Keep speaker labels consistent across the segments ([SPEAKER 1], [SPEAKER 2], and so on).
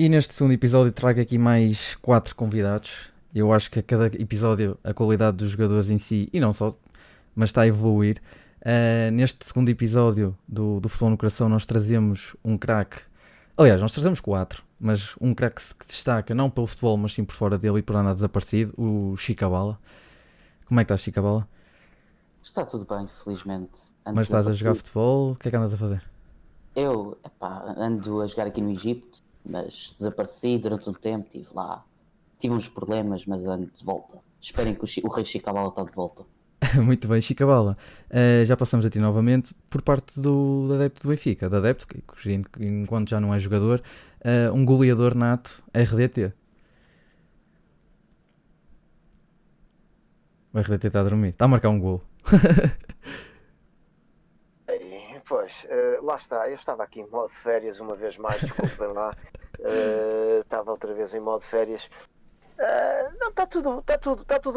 [SPEAKER 1] E neste segundo episódio trago aqui mais 4 convidados. Eu acho que a cada episódio a qualidade dos jogadores em si, e não só, mas está a evoluir. Neste segundo episódio do Futebol no Coração nós trazemos um craque. Aliás, nós trazemos 4, mas um craque que se destaca não pelo futebol, mas sim por fora dele e por andar desaparecido, o Chicabala. Como é que estás, Chicabala?
[SPEAKER 2] Está tudo bem, felizmente. Ando
[SPEAKER 1] Mas estás a jogar
[SPEAKER 2] desaparecido.
[SPEAKER 1] futebol? O que é que andas a fazer?
[SPEAKER 2] Ando a jogar aqui no Egito, mas desapareci durante um tempo, estive lá. Tive uns problemas, mas ando de volta. Esperem que o Rei Chicabala está de volta.
[SPEAKER 1] Muito bem, Chicabala. Já passamos a ti novamente por parte do adepto do Benfica. Do adepto, que enquanto já não é jogador, um goleador nato RDT. O RDT está a dormir. Está a marcar um gol.
[SPEAKER 3] Pois, lá está, eu estava aqui em modo férias uma vez mais, desculpem lá, estava outra vez em modo férias. Não, está tudo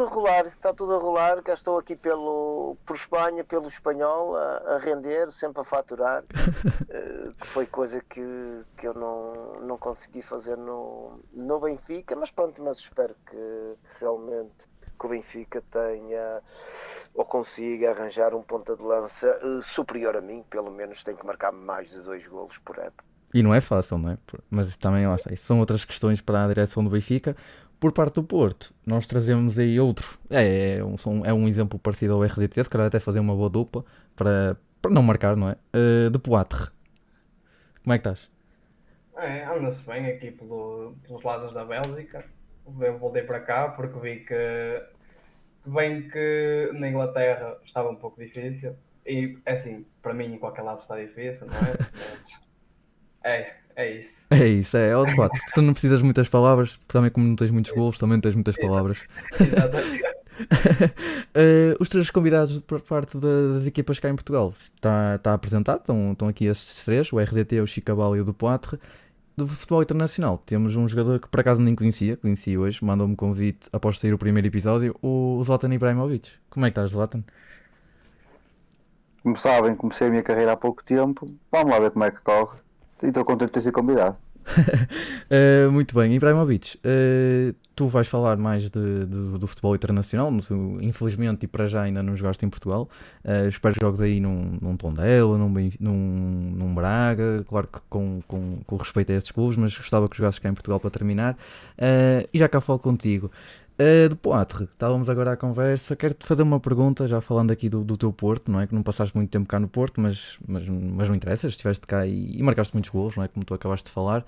[SPEAKER 3] a rolar, está tudo a rolar, cá estou aqui por Espanha, pelo espanhol, a render, sempre a faturar, que foi coisa que eu não consegui fazer no Benfica, mas pronto, mas espero que realmente que o Benfica tenha ou consiga arranjar um ponta de lança superior a mim, pelo menos tem que marcar mais de 2 golos por época.
[SPEAKER 1] E não é fácil, não é? Mas também lá está. Isso são outras questões para a direção do Benfica. Por parte do Porto, nós trazemos aí outro. É um exemplo parecido ao RDT. Se calhar até fazer uma boa dupla para não marcar, não é? De Poitre. Como é que estás?
[SPEAKER 4] Anda-se bem aqui pelos lados da Bélgica. Eu voltei para cá porque vi que na Inglaterra estava um pouco difícil. E assim, para mim em qualquer lado está difícil, não é? Mas é isso.
[SPEAKER 1] É isso, é o de Poitre. Se tu não precisas de muitas palavras, também como não tens muitos golos, também não tens muitas palavras.
[SPEAKER 4] Exatamente.
[SPEAKER 1] Os três convidados por parte das equipas cá em Portugal está apresentado, estão aqui estes três, o RDT, o Chicabal e o do Poitre. Do futebol internacional, temos um jogador que por acaso nem conheci hoje, mandou-me convite após sair o primeiro episódio, o Zlatan Ibrahimovic. Como é que estás, Zlatan?
[SPEAKER 5] Como sabem, comecei a minha carreira há pouco tempo. Vamos lá ver como é que corre. E estou contente de ter sido convidado.
[SPEAKER 1] Muito bem, Ibrahimovic, tu vais falar mais do futebol internacional, infelizmente e para já ainda não jogaste em Portugal. Espero que jogues aí num Tondela, num Braga, claro que com respeito a esses clubes, mas gostava que jogasses cá em Portugal para terminar. E já cá falo contigo. De Poitre, estávamos agora à conversa. Quero-te fazer uma pergunta, já falando aqui do teu Porto, não é? Que não passaste muito tempo cá no Porto, mas não interessa, estiveste cá e marcaste muitos golos, não é? Como tu acabaste de falar.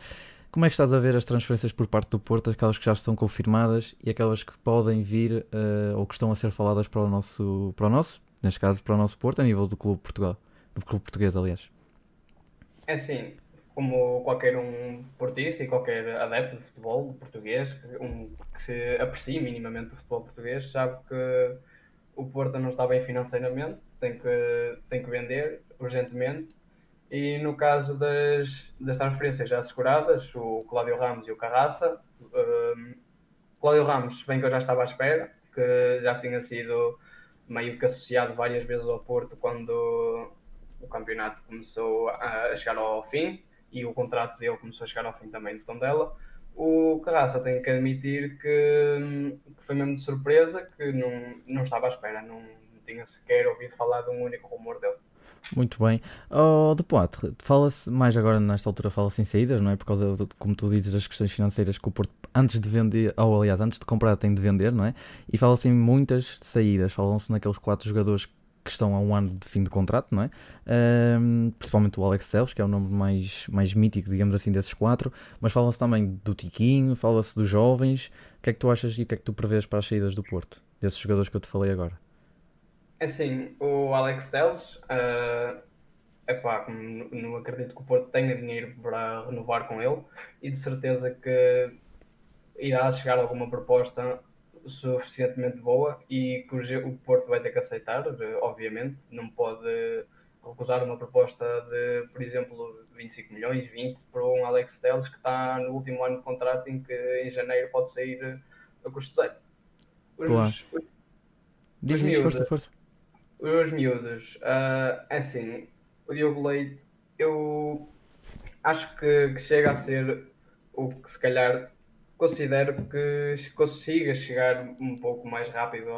[SPEAKER 1] Como é que estás a ver as transferências por parte do Porto, aquelas que já estão confirmadas e aquelas que podem vir ou que estão a ser faladas neste caso, para o nosso Porto, a nível do Clube Portugal, do Clube Português, aliás?
[SPEAKER 4] É assim, como qualquer um portista e qualquer adepto de futebol português, que se aprecie minimamente o futebol português, sabe que o Porto não está bem financeiramente, tem que vender urgentemente. E no caso das transferências já asseguradas, o Cláudio Ramos e o Carraça, Cláudio Ramos, bem que eu já estava à espera, que já tinha sido meio que associado várias vezes ao Porto quando o campeonato começou a chegar ao fim e o contrato dele começou a chegar ao fim também de Tondela. O Carraça tem que admitir que foi mesmo de surpresa, que não estava à espera, não tinha sequer ouvido falar de um único rumor dele.
[SPEAKER 1] Muito bem. De Poitre, fala-se, mais agora nesta altura fala-se em saídas, não é? Por causa, como tu dizes, das questões financeiras que o Porto, antes de vender, ou aliás, antes de comprar, tem de vender, não é? E fala-se em muitas saídas, falam-se naqueles 4 jogadores que estão a um ano de fim de contrato, não é? Principalmente o Alex Telles, que é o nome mais mítico, digamos assim, desses 4, mas fala-se também do Tiquinho, fala-se dos jovens. O que é que tu achas e o que é que tu prevês para as saídas do Porto, desses jogadores que eu te falei agora?
[SPEAKER 4] É assim, o Alex Telles, não acredito que o Porto tenha dinheiro para renovar com ele e de certeza que irá chegar alguma proposta suficientemente boa e que o Porto vai ter que aceitar, obviamente. Não pode recusar uma proposta de, por exemplo, 25 milhões, 20 para um Alex Telles que está no último ano de contrato em que em janeiro pode sair a custo zero.
[SPEAKER 1] Claro.
[SPEAKER 4] Os, os
[SPEAKER 1] Diz, força,
[SPEAKER 4] miúdos,
[SPEAKER 1] força.
[SPEAKER 4] os miúdos, assim, o Diogo Leite, eu acho que chega a ser o que se calhar considero que consiga chegar um pouco mais rápido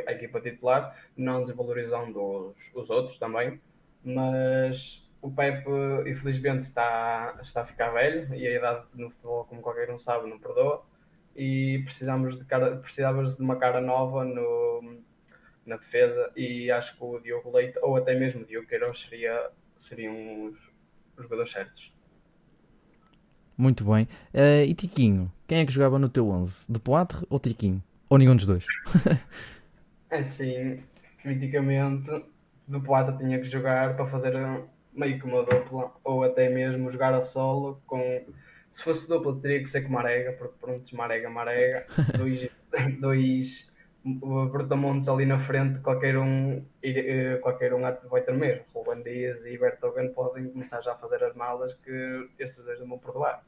[SPEAKER 4] à equipa titular, não desvalorizando os outros também, mas o Pepe infelizmente está a ficar velho e a idade no futebol, como qualquer um sabe, não perdoa, e precisávamos de uma cara nova na defesa, e acho que o Diogo Leite ou até mesmo o Diogo Queiroz seriam os jogadores certos.
[SPEAKER 1] Muito bem. E Tiquinho, quem é que jogava no teu 11? De Poitre ou Tiquinho? Ou nenhum dos dois?
[SPEAKER 4] É assim, criticamente, do Poata tinha que jogar para fazer meio que uma dupla, ou até mesmo jogar a solo com. Se fosse dupla teria que ser com Marega, porque pronto, Marega, dois, dois brutamontes ali na frente, qualquer um vai tremer. Ruben Dias e Bertogan podem começar já a fazer as malas que estes dois não vão perdoar.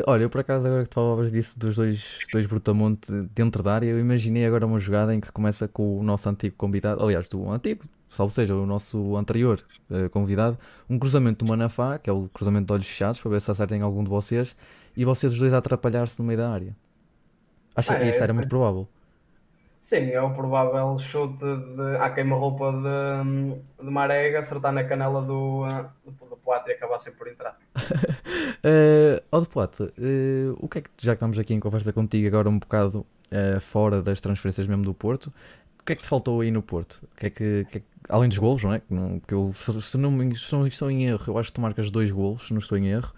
[SPEAKER 1] Olha, eu por acaso agora que tu falavas disso dos dois Brutamonte dentro da área, eu imaginei agora uma jogada em que começa com o nosso antigo convidado, aliás, do antigo, salvo seja, o nosso anterior convidado, um cruzamento do Manafá, que é o cruzamento de olhos fechados, para ver se acertem algum de vocês, e vocês os dois a atrapalhar-se no meio da área. Acho que isso
[SPEAKER 4] É,
[SPEAKER 1] era muito provável.
[SPEAKER 4] sim, é o provável chute à queima-roupa de Marega, acertar na canela do Poitre e acabar sempre por entrar.
[SPEAKER 1] Ó de Plata, o que é que, já que estamos aqui em conversa contigo agora um bocado fora das transferências mesmo do Porto, o que é que te faltou aí no Porto? Além dos golos, não é? Porque eu, se não estou em erro, eu acho que tu marcas 2 golos, se não estou em erro.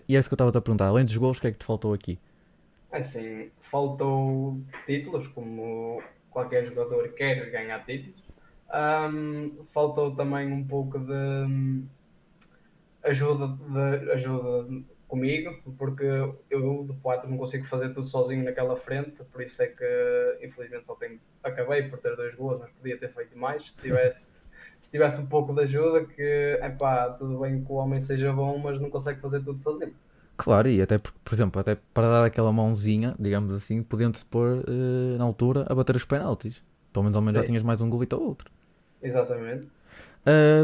[SPEAKER 1] E é isso que eu estava a perguntar. Além dos golos, o que é que te faltou aqui?
[SPEAKER 4] Assim, faltou títulos, como qualquer jogador quer ganhar títulos. Faltou também um pouco de ajuda comigo, porque eu de quatro não consigo fazer tudo sozinho naquela frente, por isso é que infelizmente acabei por ter 2 gols, mas podia ter feito mais se tivesse um pouco de ajuda, que epá, tudo bem que o homem seja bom, mas não consegue fazer tudo sozinho.
[SPEAKER 1] Claro, e até, por exemplo, até para dar aquela mãozinha, digamos assim, podiam-te pôr na altura a bater os penaltis. Pelo menos ao menos já
[SPEAKER 4] Sim,
[SPEAKER 1] tinhas mais um golito ou outro.
[SPEAKER 4] exatamente.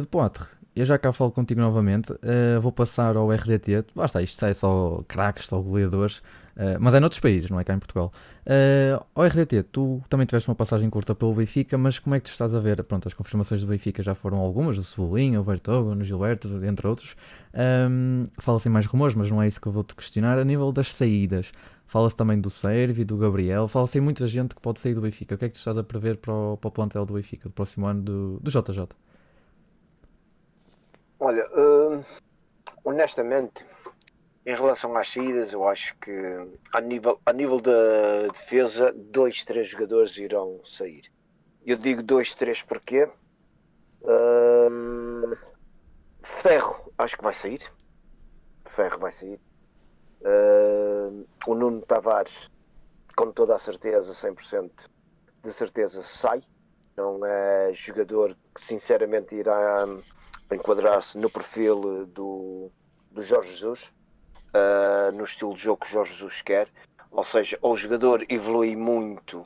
[SPEAKER 1] De Poitre, eu já cá falo contigo novamente. Vou passar ao RDT. Lá está, isto é só craques, só goleadores. Mas é noutros países, não é cá em Portugal. Ao RDT, tu também tiveste uma passagem curta pelo Benfica, mas como é que tu estás a ver? Pronto, as confirmações do Benfica já foram algumas, do Cebolinha, o Vertonghen, o Gilberto, entre outros. Fala-se em mais rumores, mas não é isso que eu vou-te questionar. A nível das saídas, fala-se também do Sérvio, do Gabriel. Fala-se em muita gente que pode sair do Benfica. O que é que tu estás a prever para o plantel do Benfica, do próximo ano do JJ?
[SPEAKER 3] Olha, honestamente, em relação às saídas, eu acho que a nível da defesa, 2, 3 jogadores irão sair. Eu digo 2, 3 porque Ferro, acho que vai sair. Ferro vai sair. O Nuno Tavares, com toda a certeza, 100% de certeza, sai. Não é jogador que sinceramente irá enquadrar-se no perfil do Jorge Jesus, no estilo de jogo que o Jorge Jesus quer. Ou seja, o jogador evolui muito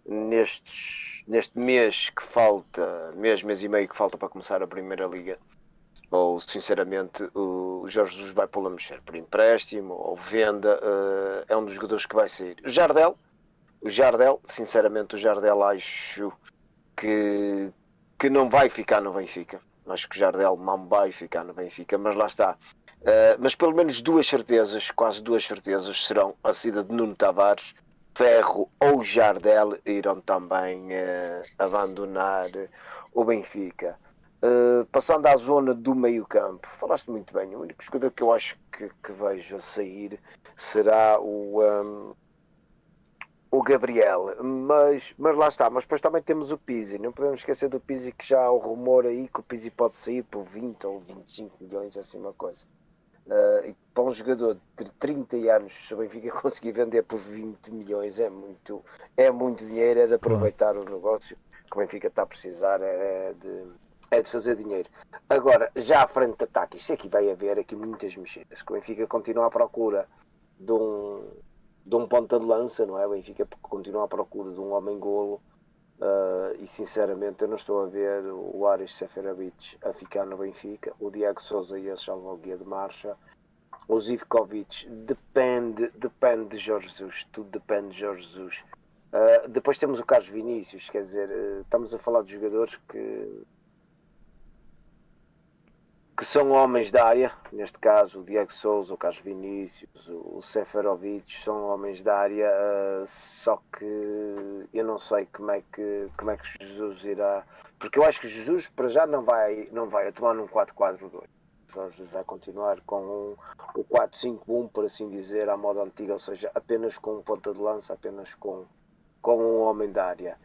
[SPEAKER 3] neste mês que falta, mês e meio que falta para começar a Primeira Liga. Ou sinceramente o Jorge Jesus vai pô-lo a mexer por empréstimo ou venda. É um dos jogadores que vai sair. O Jardel, sinceramente, acho que não vai ficar no Benfica. Acho que o Jardel não vai ficar no Benfica, mas lá está. Mas pelo menos quase duas certezas serão a saída de Nuno Tavares, Ferro ou Jardel irão também abandonar o Benfica. Passando à zona do meio campo, falaste muito bem, o único jogador que eu acho que vejo a sair será o Gabriel, mas lá está, mas depois também temos o Pizzi, não podemos esquecer do Pizzi, que já há o rumor aí que o Pizzi pode sair por 20 ou 25 milhões, assim uma coisa. E para um jogador de 30 anos, se o Benfica conseguir vender por 20 milhões, é muito dinheiro, é de
[SPEAKER 1] Claro.
[SPEAKER 3] aproveitar o negócio que o Benfica está a precisar, é de fazer dinheiro. Agora, já à frente de ataque, isto aqui vai haver aqui muitas mexidas, que o Benfica continua à procura de um ponta de lança, não é? O Benfica continua à procura de um homem-golo, e sinceramente eu não estou a ver o Aris Seferovic a ficar no Benfica. O Diego Sousa e esse já vão guia de marcha. o Zivkovic, depende de Jorge Jesus, tudo depende de Jorge Jesus. Depois temos o Carlos Vinícius, quer dizer, estamos a falar de jogadores que são homens da área, neste caso o Diego Sousa, o Carlos Vinícius, o Seferovic, são homens da área, só que eu não sei como é que Jesus irá, porque eu acho que Jesus para já não vai atuar num 4-4-2. Jesus vai continuar com o 4-5-1, por assim dizer, à moda antiga, ou seja, apenas com um ponta de lança, apenas com um homem da área.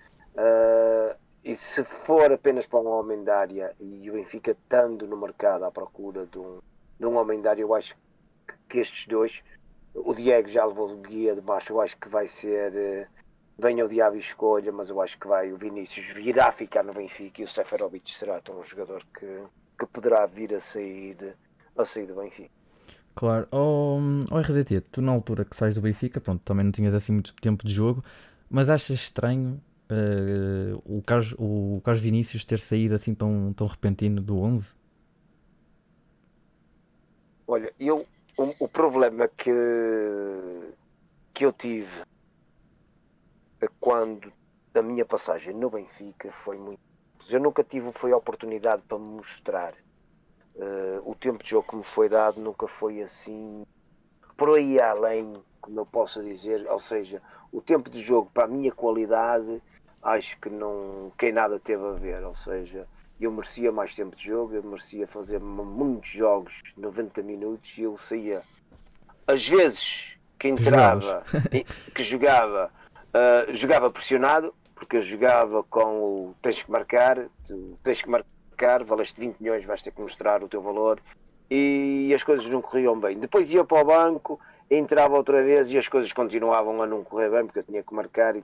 [SPEAKER 3] E se for apenas para um homem da área e o Benfica estando no mercado à procura de um homem da área, eu acho que estes dois, o Diego já levou o guia de baixo, eu acho que vai ser venha o diabo e escolha, mas eu acho que o Vinícius virá ficar no Benfica e o Seferovic será um jogador que poderá vir a sair do Benfica.
[SPEAKER 1] Claro. RDT, tu na altura que sais do Benfica, pronto, também não tinhas assim muito tempo de jogo, mas achas estranho o Carlos Vinícius ter saído assim tão repentino do 11?
[SPEAKER 3] Olha, o problema que eu tive quando a minha passagem no Benfica foi muito... Eu nunca tive a oportunidade para me mostrar. O tempo de jogo que me foi dado nunca foi assim por aí além, como eu posso dizer, ou seja, o tempo de jogo para a minha qualidade acho que não nada teve a ver, ou seja, eu merecia mais tempo de jogo, eu merecia fazer muitos jogos, 90 minutos, e eu saía às vezes que entrava, que jogava pressionado, porque eu jogava com o tens que marcar, valeste 20 milhões, vais ter que mostrar o teu valor, e as coisas não corriam bem. Depois ia para o banco, entrava outra vez e as coisas continuavam a não correr bem, porque eu tinha que marcar.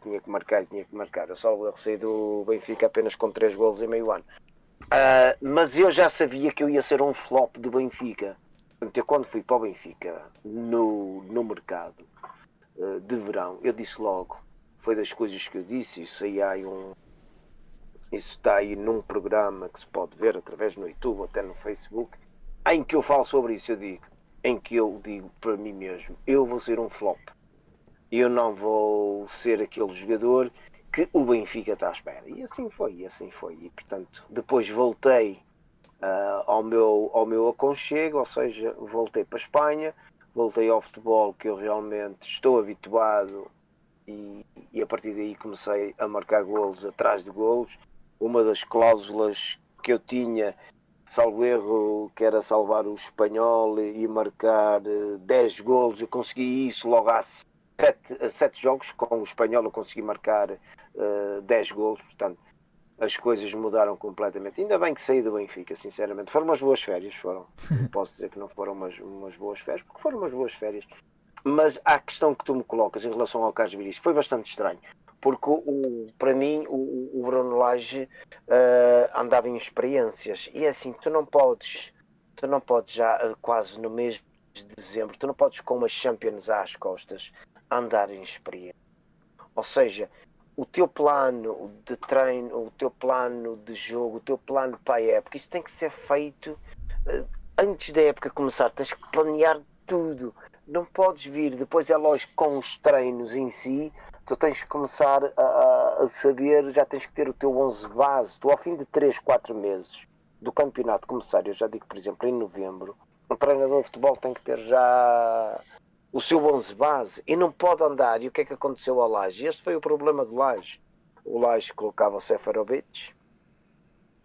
[SPEAKER 3] Eu só saí do Benfica apenas com 3 golos em meio ano. Mas eu já sabia que eu ia ser um flop do Benfica. Portanto, eu quando fui para o Benfica no mercado de verão, eu disse logo, foi das coisas que eu disse, isso está aí num programa que se pode ver através no YouTube ou até no Facebook, em que eu falo sobre isso, em que eu digo para mim mesmo, eu vou ser um flop, eu não vou ser aquele jogador que o Benfica está à espera. E assim foi. E portanto, depois voltei ao meu aconchego, ou seja, voltei para a Espanha, voltei ao futebol que eu realmente estou habituado, e a partir daí comecei a marcar golos atrás de golos. Uma das cláusulas que eu tinha, salvo erro, que era salvar o Espanhol e marcar 10 golos, eu consegui isso logo há 7 jogos com o Espanhol, eu consegui marcar 10 golos, portanto as coisas mudaram completamente. Ainda bem que saí do Benfica, sinceramente. Foram umas boas férias, foram. Não posso dizer que não foram umas boas férias, porque foram umas boas férias. Mas a questão que tu me colocas em relação ao Carlos Vinícius foi bastante estranho, porque para mim o Bruno Lage andava em experiências, e é assim, tu não podes já quase no mês de dezembro, tu não podes com uma Champions às costas andar em experiência. Ou seja, o teu plano de treino, o teu plano de jogo, o teu plano para a época, isso tem que ser feito antes da época começar. Tens que planear tudo. Não podes vir, depois é lógico, com os treinos em si, tu tens que começar a saber, já tens que ter o teu 11 base. Tu, ao fim de 3, 4 meses do campeonato começar, eu já digo, por exemplo, em novembro, um treinador de futebol tem que ter já o seu 11 base e não pode andar. E o que é que aconteceu ao Lage? Este foi o problema do Lage. O Lage colocava o Seferovic,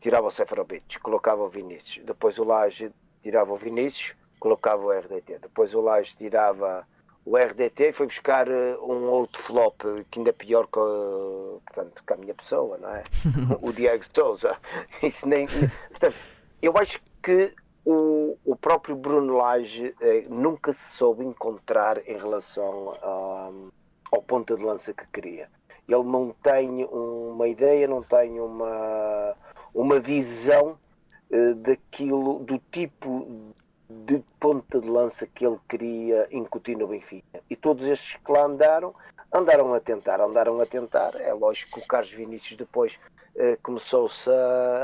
[SPEAKER 3] tirava o Seferovic, colocava o Vinícius. Depois o Lage tirava o Vinícius, colocava o RDT. Depois o Lage tirava o RDT e foi buscar um outro flop que ainda é pior que a minha pessoa, não é? O Diego Sousa. Isso nem... Portanto, eu acho que o próprio Bruno Lage nunca se soube encontrar em relação ao ponta de lança que queria. Ele não tem uma ideia, não tem uma visão daquilo, do tipo de ponta de lança que ele queria incutir no Benfica. E todos estes que lá andaram a tentar. É lógico que o Carlos Vinícius depois começou-se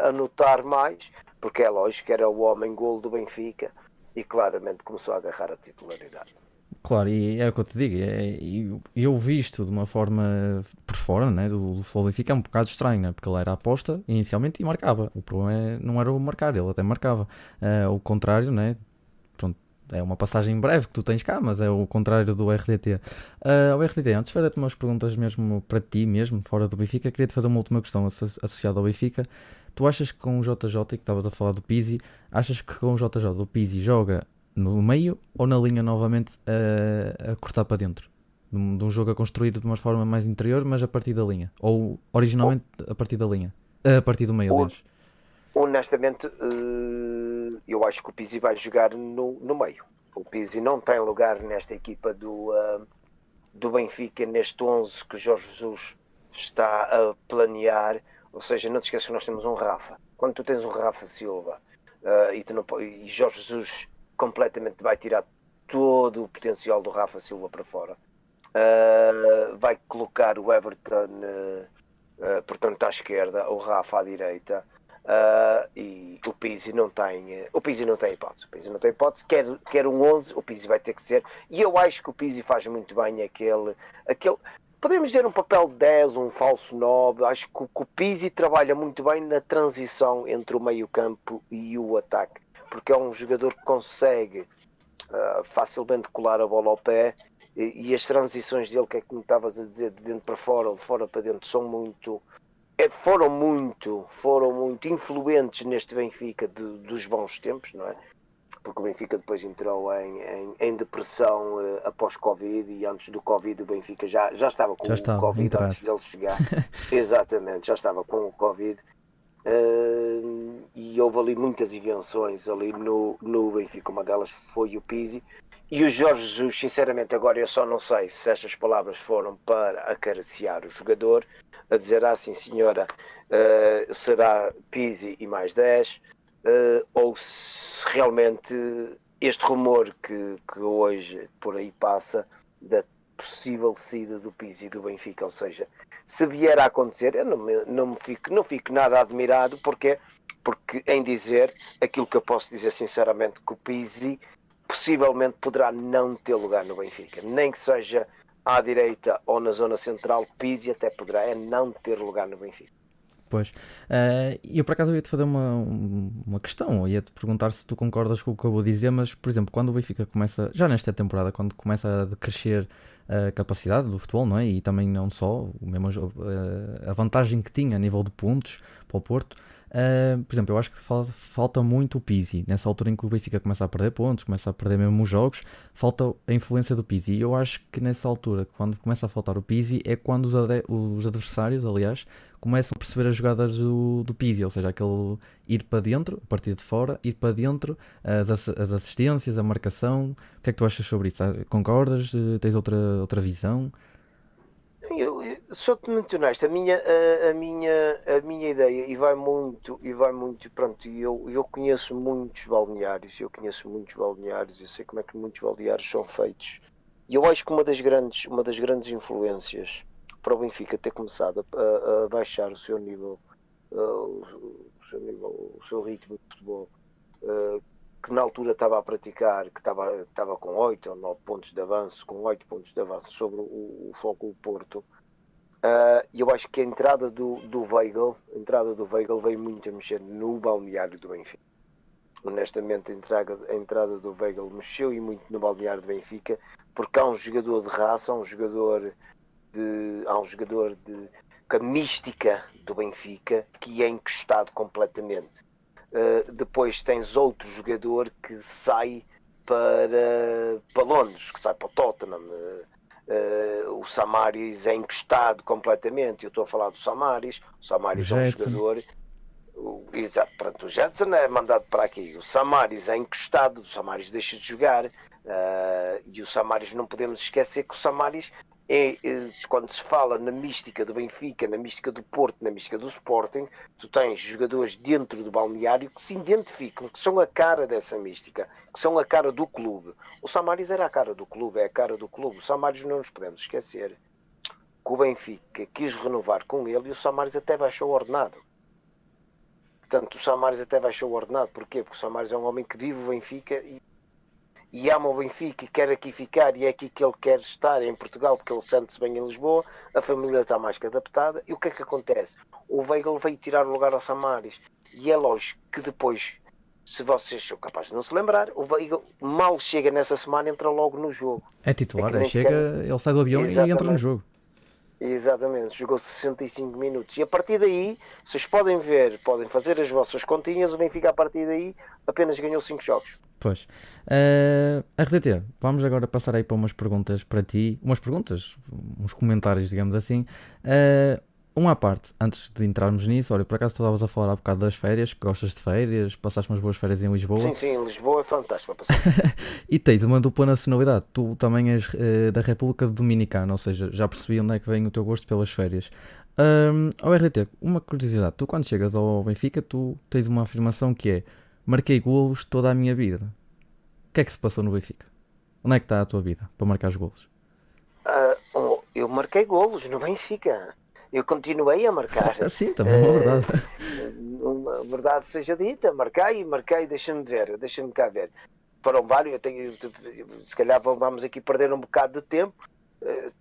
[SPEAKER 3] a notar mais, porque é lógico que era o homem-golo do Benfica, e claramente começou a agarrar a titularidade.
[SPEAKER 1] Claro, e é o que eu te digo, eu visto de uma forma por fora, né, do futebol do Benfica, é um bocado estranho, né, porque ele era aposta inicialmente e marcava. O problema não era o marcar, ele até marcava. O contrário, né, pronto, é uma passagem breve que tu tens cá, mas é o contrário do RDT. O RDT, antes de fazer-te umas perguntas mesmo para ti mesmo, fora do Benfica, queria-te fazer uma última questão associada ao Benfica. Tu achas que com o JJ, e que estavas a falar do Pizzi, achas que com o JJ o Pizzi joga no meio ou na linha novamente a cortar para dentro? De um jogo a construir de uma forma mais interior, mas a partir da linha? Ou originalmente a partir da linha? A partir do meio, aliás.
[SPEAKER 3] Honestamente, eu acho que o Pizzi vai jogar no meio. O Pizzi não tem lugar nesta equipa do Benfica, neste 11 que Jorge Jesus está a planear. Ou seja, não te esqueças que nós temos um Rafa. Quando tu tens um Rafa Silva e Jorge Jesus completamente vai tirar todo o potencial do Rafa Silva para fora, vai colocar o Everton portanto à esquerda, o Rafa à direita, e o Pizzi não tem hipótese. O Pizzi não tem hipótese, quer um 11, o Pizzi vai ter que ser, e eu acho que o Pizzi faz muito bem aquele podemos dizer um papel de 10, um falso 9. Acho que o Pizzi trabalha muito bem na transição entre o meio campo e o ataque, porque é um jogador que consegue facilmente colar a bola ao pé, e as transições dele, que é como estavas a dizer, de dentro para fora ou de fora para dentro, foram muito influentes neste Benfica dos bons tempos, não é? Porque o Benfica depois entrou em depressão após Covid, e antes do Covid o Benfica já estava com o Covid antes dele chegar. Exatamente, já estava com o Covid. E houve ali muitas invenções ali no Benfica. Uma delas foi o Pizzi. E o Jorge Jesus, sinceramente, agora eu só não sei se estas palavras foram para acariciar o jogador, a dizer, sim senhora, será Pizzi e mais 10, ou se realmente este rumor que hoje por aí passa, da possível saída do Pizzi do Benfica, ou seja, se vier a acontecer, eu não fico nada admirado, porque em dizer aquilo que eu posso dizer sinceramente, que o Pizzi possivelmente poderá não ter lugar no Benfica, nem que seja à direita ou na zona central. Pizzi até poderá não ter lugar no Benfica.
[SPEAKER 1] Pois, eu por acaso ia-te fazer uma questão, eu ia-te perguntar se tu concordas com o que eu vou dizer, mas por exemplo, quando o Benfica começa, já nesta temporada, quando começa a decrescer a capacidade do futebol, não é? E também não só, a vantagem que tinha a nível de pontos para o Porto, por exemplo, eu acho que falta muito o Pizzi, nessa altura em que o Benfica começa a perder pontos, começa a perder mesmo os jogos, falta a influência do Pizzi, e eu acho que nessa altura, quando começa a faltar o Pizzi, é quando os adversários, aliás, começam a perceber as jogadas do Pizzi, ou seja, aquele ir para dentro, a partir de fora, ir para dentro, as assistências, a marcação. O que é que tu achas sobre isso? Concordas? Tens outra visão?
[SPEAKER 3] Eu sou-te muito honesto, a minha ideia, e vai muito, pronto, eu conheço muitos balneários, eu sei como é que muitos balneários são feitos, e eu acho que uma das grandes influências para o Benfica ter começado a baixar o seu nível, o seu ritmo de futebol, que na altura estava a praticar, que estava com 8 ou 9 pontos de avanço, sobre o Foco Porto. E eu acho que a entrada do Weigl veio muito a mexer no balneário do Benfica. Honestamente, a entrada do Weigl mexeu e muito no balneário do Benfica, porque há um jogador de raça, há um jogador com a mística do Benfica, que é encostado completamente. Depois tens outro jogador que sai para Londres, que sai para o Tottenham. O Samaris é encostado completamente. Eu estou a falar do Samaris. O Samaris é um jogador. Exato, pronto, o Jetson é mandado para aqui. O Samaris é encostado, o Samaris deixa de jogar. E o Samaris, não podemos esquecer que o Samaris quando se fala na mística do Benfica, na mística do Porto, na mística do Sporting, tu tens jogadores dentro do balneário que se identificam, que são a cara dessa mística, que são a cara do clube. O Samaris era a cara do clube, é a cara do clube. O Samaris, não nos podemos esquecer que o Benfica quis renovar com ele, e o Samaris até baixou o ordenado. Portanto, o Samaris até baixou o ordenado. Porquê? Porque o Samaris é um homem que vive o Benfica, e ama o Benfica e quer aqui ficar e é aqui que ele quer estar em Portugal porque ele sente-se bem em Lisboa, a família está mais que adaptada. E o que é que acontece? O Weigl veio tirar o lugar ao Samaris e é lógico que depois, se vocês são capazes de não se lembrar, o Weigl mal chega nessa semana, entra logo no jogo.
[SPEAKER 1] É titular,
[SPEAKER 3] É que nem
[SPEAKER 1] chega,
[SPEAKER 3] sequer-
[SPEAKER 1] ele sai do avião e entra no
[SPEAKER 3] Exatamente.
[SPEAKER 1] jogo.
[SPEAKER 3] Exatamente, jogou 65 minutos. E a partir daí, vocês podem ver, podem fazer as vossas continhas, o Benfica a partir daí apenas ganhou 5 jogos.
[SPEAKER 1] Pois. RDT, vamos agora passar aí para umas perguntas para ti. Umas perguntas, uns comentários, digamos assim. Uma à parte, antes de entrarmos nisso, olha, por acaso tu estavas a falar há bocado das férias, que gostas de férias, passaste umas boas férias em Lisboa.
[SPEAKER 3] Sim, sim, Lisboa é fantástico para passar.
[SPEAKER 1] E tens uma dupla nacionalidade, tu também és da República Dominicana, ou seja, já percebi onde é que vem o teu gosto pelas férias. Ao RT, uma curiosidade, tu quando chegas ao Benfica, tu tens uma afirmação que é: marquei golos toda a minha vida. O que é que se passou no Benfica? Onde é que está a tua vida para marcar os golos?
[SPEAKER 3] Eu marquei golos no Benfica. Eu continuei a marcar.
[SPEAKER 1] Sim, também é uma verdade.
[SPEAKER 3] Uma verdade seja dita, marquei, deixa-me cá ver. Foram vários, se calhar vamos aqui perder um bocado de tempo.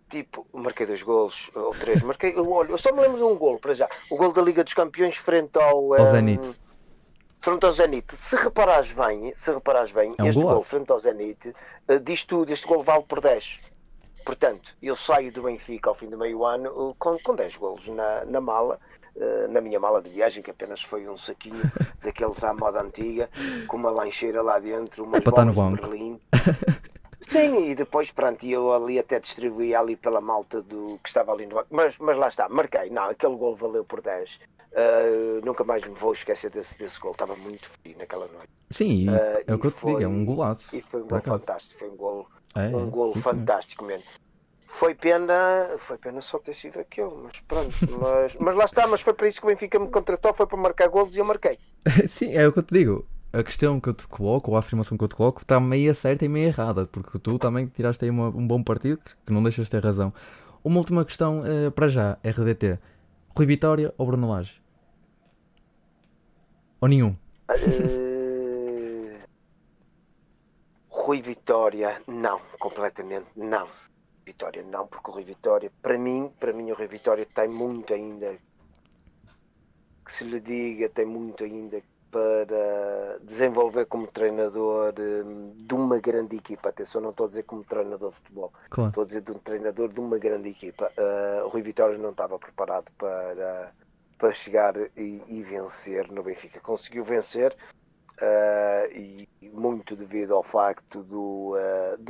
[SPEAKER 3] Tipo, marquei 2 golos ou 3, olha, eu só me lembro de um golo para já, o golo da Liga dos Campeões frente ao
[SPEAKER 1] Zenit.
[SPEAKER 3] Frente ao Zenit. Se reparares bem,
[SPEAKER 1] É um
[SPEAKER 3] este golo
[SPEAKER 1] golaço.
[SPEAKER 3] frente ao Zenit diz tudo, este golo vale por 10. Portanto, eu saio do Benfica ao fim do meio ano com 10 golos na mala, na minha mala de viagem, que apenas foi um saquinho daqueles à moda antiga, com uma lancheira lá dentro, umas
[SPEAKER 1] para estar no
[SPEAKER 3] bolas de
[SPEAKER 1] banco.
[SPEAKER 3] Berlim. Sim, e depois, pronto, eu ali até distribuí ali pela malta que estava ali no banco. Mas lá está, marquei. Não, aquele gol valeu por 10. Nunca mais me vou esquecer desse gol. Estava muito frio naquela noite.
[SPEAKER 1] Sim, e é o que eu te digo, é um golaço.
[SPEAKER 3] E foi um
[SPEAKER 1] por
[SPEAKER 3] gol
[SPEAKER 1] acaso.
[SPEAKER 3] fantástico. Foi um gol
[SPEAKER 1] É,
[SPEAKER 3] golo
[SPEAKER 1] sim, senhor.
[SPEAKER 3] fantástico mesmo. Foi pena só ter sido aquele, mas pronto. Mas lá está, mas foi para isso que o Benfica me contratou, foi para marcar golos e eu marquei.
[SPEAKER 1] Sim, é o que eu te digo. A questão que eu te coloco, ou a afirmação que eu te coloco, está meia certa e meia errada, porque tu também tiraste aí um bom partido, que não deixas de ter razão. Uma última questão para já, RDT. Rui Vitória ou Bruno Lage? Ou nenhum?
[SPEAKER 3] Rui Vitória, não, completamente não. Vitória não, porque o Rui Vitória, para mim o Rui Vitória tem muito ainda que se lhe diga, tem muito ainda para desenvolver como treinador de uma grande equipa. Atenção, não estou a dizer como treinador de futebol,
[SPEAKER 1] Claro.
[SPEAKER 3] estou a dizer de um treinador de uma grande equipa. O Rui Vitória não estava preparado para chegar e vencer no Benfica. Conseguiu vencer, e muito devido ao facto do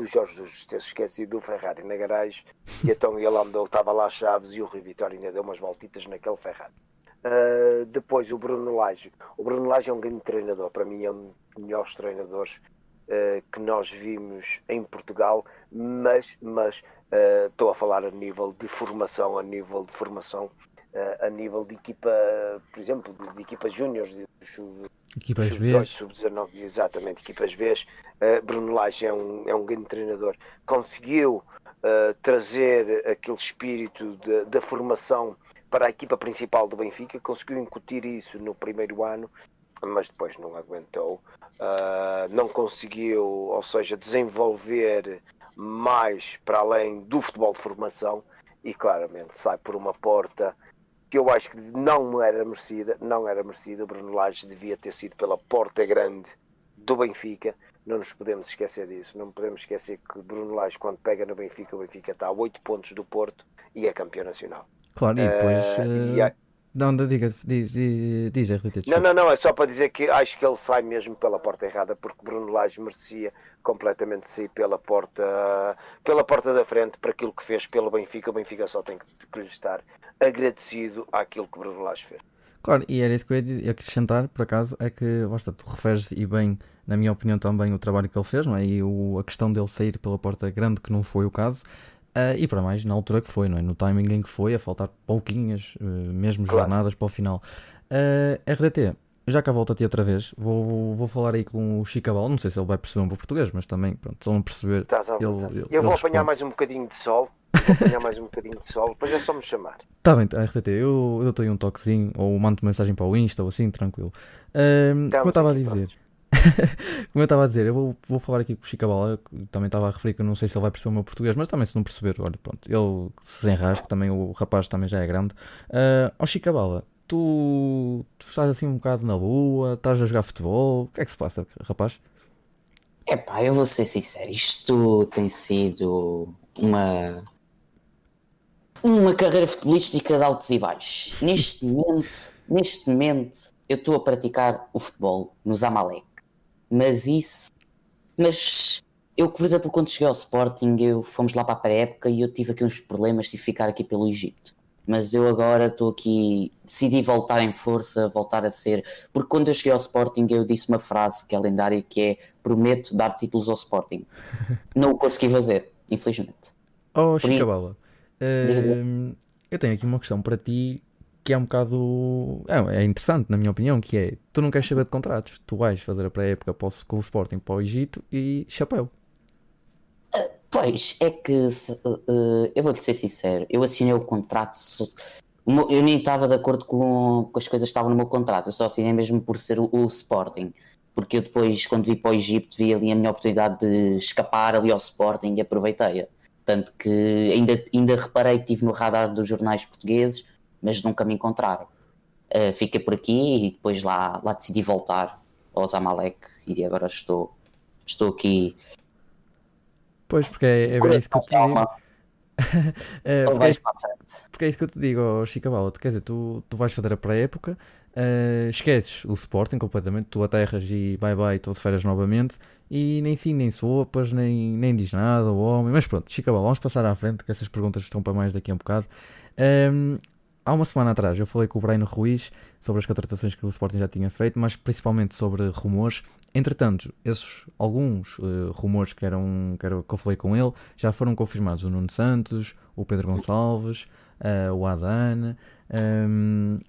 [SPEAKER 3] Jorge Jesus ter esquecido do Ferrari na garagem, e então ele andou, estava lá as chaves e o Rui Vitória ainda deu umas voltitas naquele Ferrari. Depois o Bruno Lage é um grande treinador, para mim é um dos melhores treinadores que nós vimos em Portugal, mas estou a falar a nível de formação, a nível de equipa, por exemplo, de equipas júniores,
[SPEAKER 1] Equipas
[SPEAKER 3] sub-18,
[SPEAKER 1] B.
[SPEAKER 3] sub-19, exatamente, equipas B. Bruno Lage é um grande treinador, conseguiu trazer aquele espírito da formação para a equipa principal do Benfica, conseguiu incutir isso no primeiro ano, mas depois não aguentou, não conseguiu, ou seja, desenvolver mais para além do futebol de formação, e claramente sai por uma porta que eu acho que não era merecida. O Bruno Lage devia ter sido pela porta grande do Benfica. Não nos podemos esquecer disso. Não podemos esquecer que Bruno Lage, quando pega no Benfica, o Benfica está a 8 pontos do Porto e é campeão nacional.
[SPEAKER 1] Claro, e depois.
[SPEAKER 3] E
[SPEAKER 1] Não, diz RDT. desculpa.
[SPEAKER 3] Não, é só para dizer que acho que ele sai mesmo pela porta errada, porque Bruno Lage merecia completamente sair pela porta da frente para aquilo que fez pelo Benfica. O Benfica só tem que lhe estar agradecido àquilo que Bruno Lage fez.
[SPEAKER 1] Claro, e era isso que eu ia acrescentar, por acaso, é que, basta, tu referes e bem, na minha opinião também, o trabalho que ele fez, não é? E a questão dele sair pela porta grande, que não foi o caso, e para mais, na altura que foi, não é? No timing em que foi, a faltar pouquinhas, mesmo
[SPEAKER 3] Claro.
[SPEAKER 1] jornadas para o final. RDT, já cá volto a ti outra vez, vou falar aí com o Chicabal, não sei se ele vai perceber um pouco português, mas também, pronto, se ele não perceber,
[SPEAKER 3] Estás à vontade.
[SPEAKER 1] ele
[SPEAKER 3] Eu vou
[SPEAKER 1] responde.
[SPEAKER 3] apanhar mais um bocadinho de sol. Depois é só me chamar.
[SPEAKER 1] Tá bem, RTT, eu dou-te aí um toquezinho, ou mando mensagem para o Insta, ou assim, tranquilo. Como eu estava a
[SPEAKER 3] aqui
[SPEAKER 1] dizer, como eu estava a dizer, eu vou falar aqui com o Chicabala, que também estava a referir que eu não sei se ele vai perceber o meu português, mas também se não perceber, olha, pronto, ele se enrasca, também o rapaz também já é grande. Ó Chicabala, tu estás assim um bocado na lua, estás a jogar futebol, o que é que se passa, rapaz?
[SPEAKER 2] Epá, eu vou ser sincero, isto tem sido uma carreira futebolística de altos e baixos. Neste momento, eu estou a praticar o futebol no Zamalek. Mas eu, por exemplo, quando cheguei ao Sporting, fomos lá para a pré-época e eu tive aqui uns problemas, tive que ficar aqui pelo Egito. Mas eu agora estou aqui, decidi voltar em força, voltar a ser. Porque quando eu cheguei ao Sporting, eu disse uma frase que é lendária, que é: prometo dar títulos ao Sporting. Não o consegui fazer, infelizmente.
[SPEAKER 1] Oh
[SPEAKER 2] Por isso,
[SPEAKER 1] Chicabala,
[SPEAKER 2] diga.
[SPEAKER 1] eu tenho aqui uma questão para ti que é um bocado. É interessante, na minha opinião, que é: tu não queres saber de contratos, tu vais fazer a pré-época com o Sporting para o Egito e chapéu.
[SPEAKER 2] Pois, é que eu vou-te ser sincero, eu assinei o contrato, eu nem estava de acordo com as coisas que estavam no meu contrato, eu só assinei mesmo por ser o Sporting, porque eu depois, quando vim para o Egito, vi ali a minha oportunidade de escapar ali ao Sporting e aproveitei-a. Tanto que ainda reparei que estive no radar dos jornais portugueses, mas nunca me encontraram. Fiquei por aqui e depois lá decidi voltar ao Zamalek e agora estou aqui,
[SPEAKER 1] Pois, porque é bem isso que
[SPEAKER 2] coração
[SPEAKER 1] eu te
[SPEAKER 2] e
[SPEAKER 1] digo.
[SPEAKER 2] alma, ou
[SPEAKER 1] Porque é
[SPEAKER 2] vais
[SPEAKER 1] isso,
[SPEAKER 2] para a frente.
[SPEAKER 1] porque é isso que eu te digo, oh, Chicabala. Quer dizer, tu vais fazer a pré-época, esqueces o Sporting completamente, tu aterras e bye bye, estou de férias novamente. E nem sim, nem sopas, nem diz nada, o homem. Mas pronto, Chicabala, vamos passar à frente, que essas perguntas estão para mais daqui a um bocado. Ahm, Há uma semana atrás eu falei com o Breno Ruiz sobre as contratações que o Sporting já tinha feito, mas principalmente sobre rumores. Entretanto, esses alguns rumores que eu falei com ele já foram confirmados: o Nuno Santos, o Pedro Gonçalves, o Adan,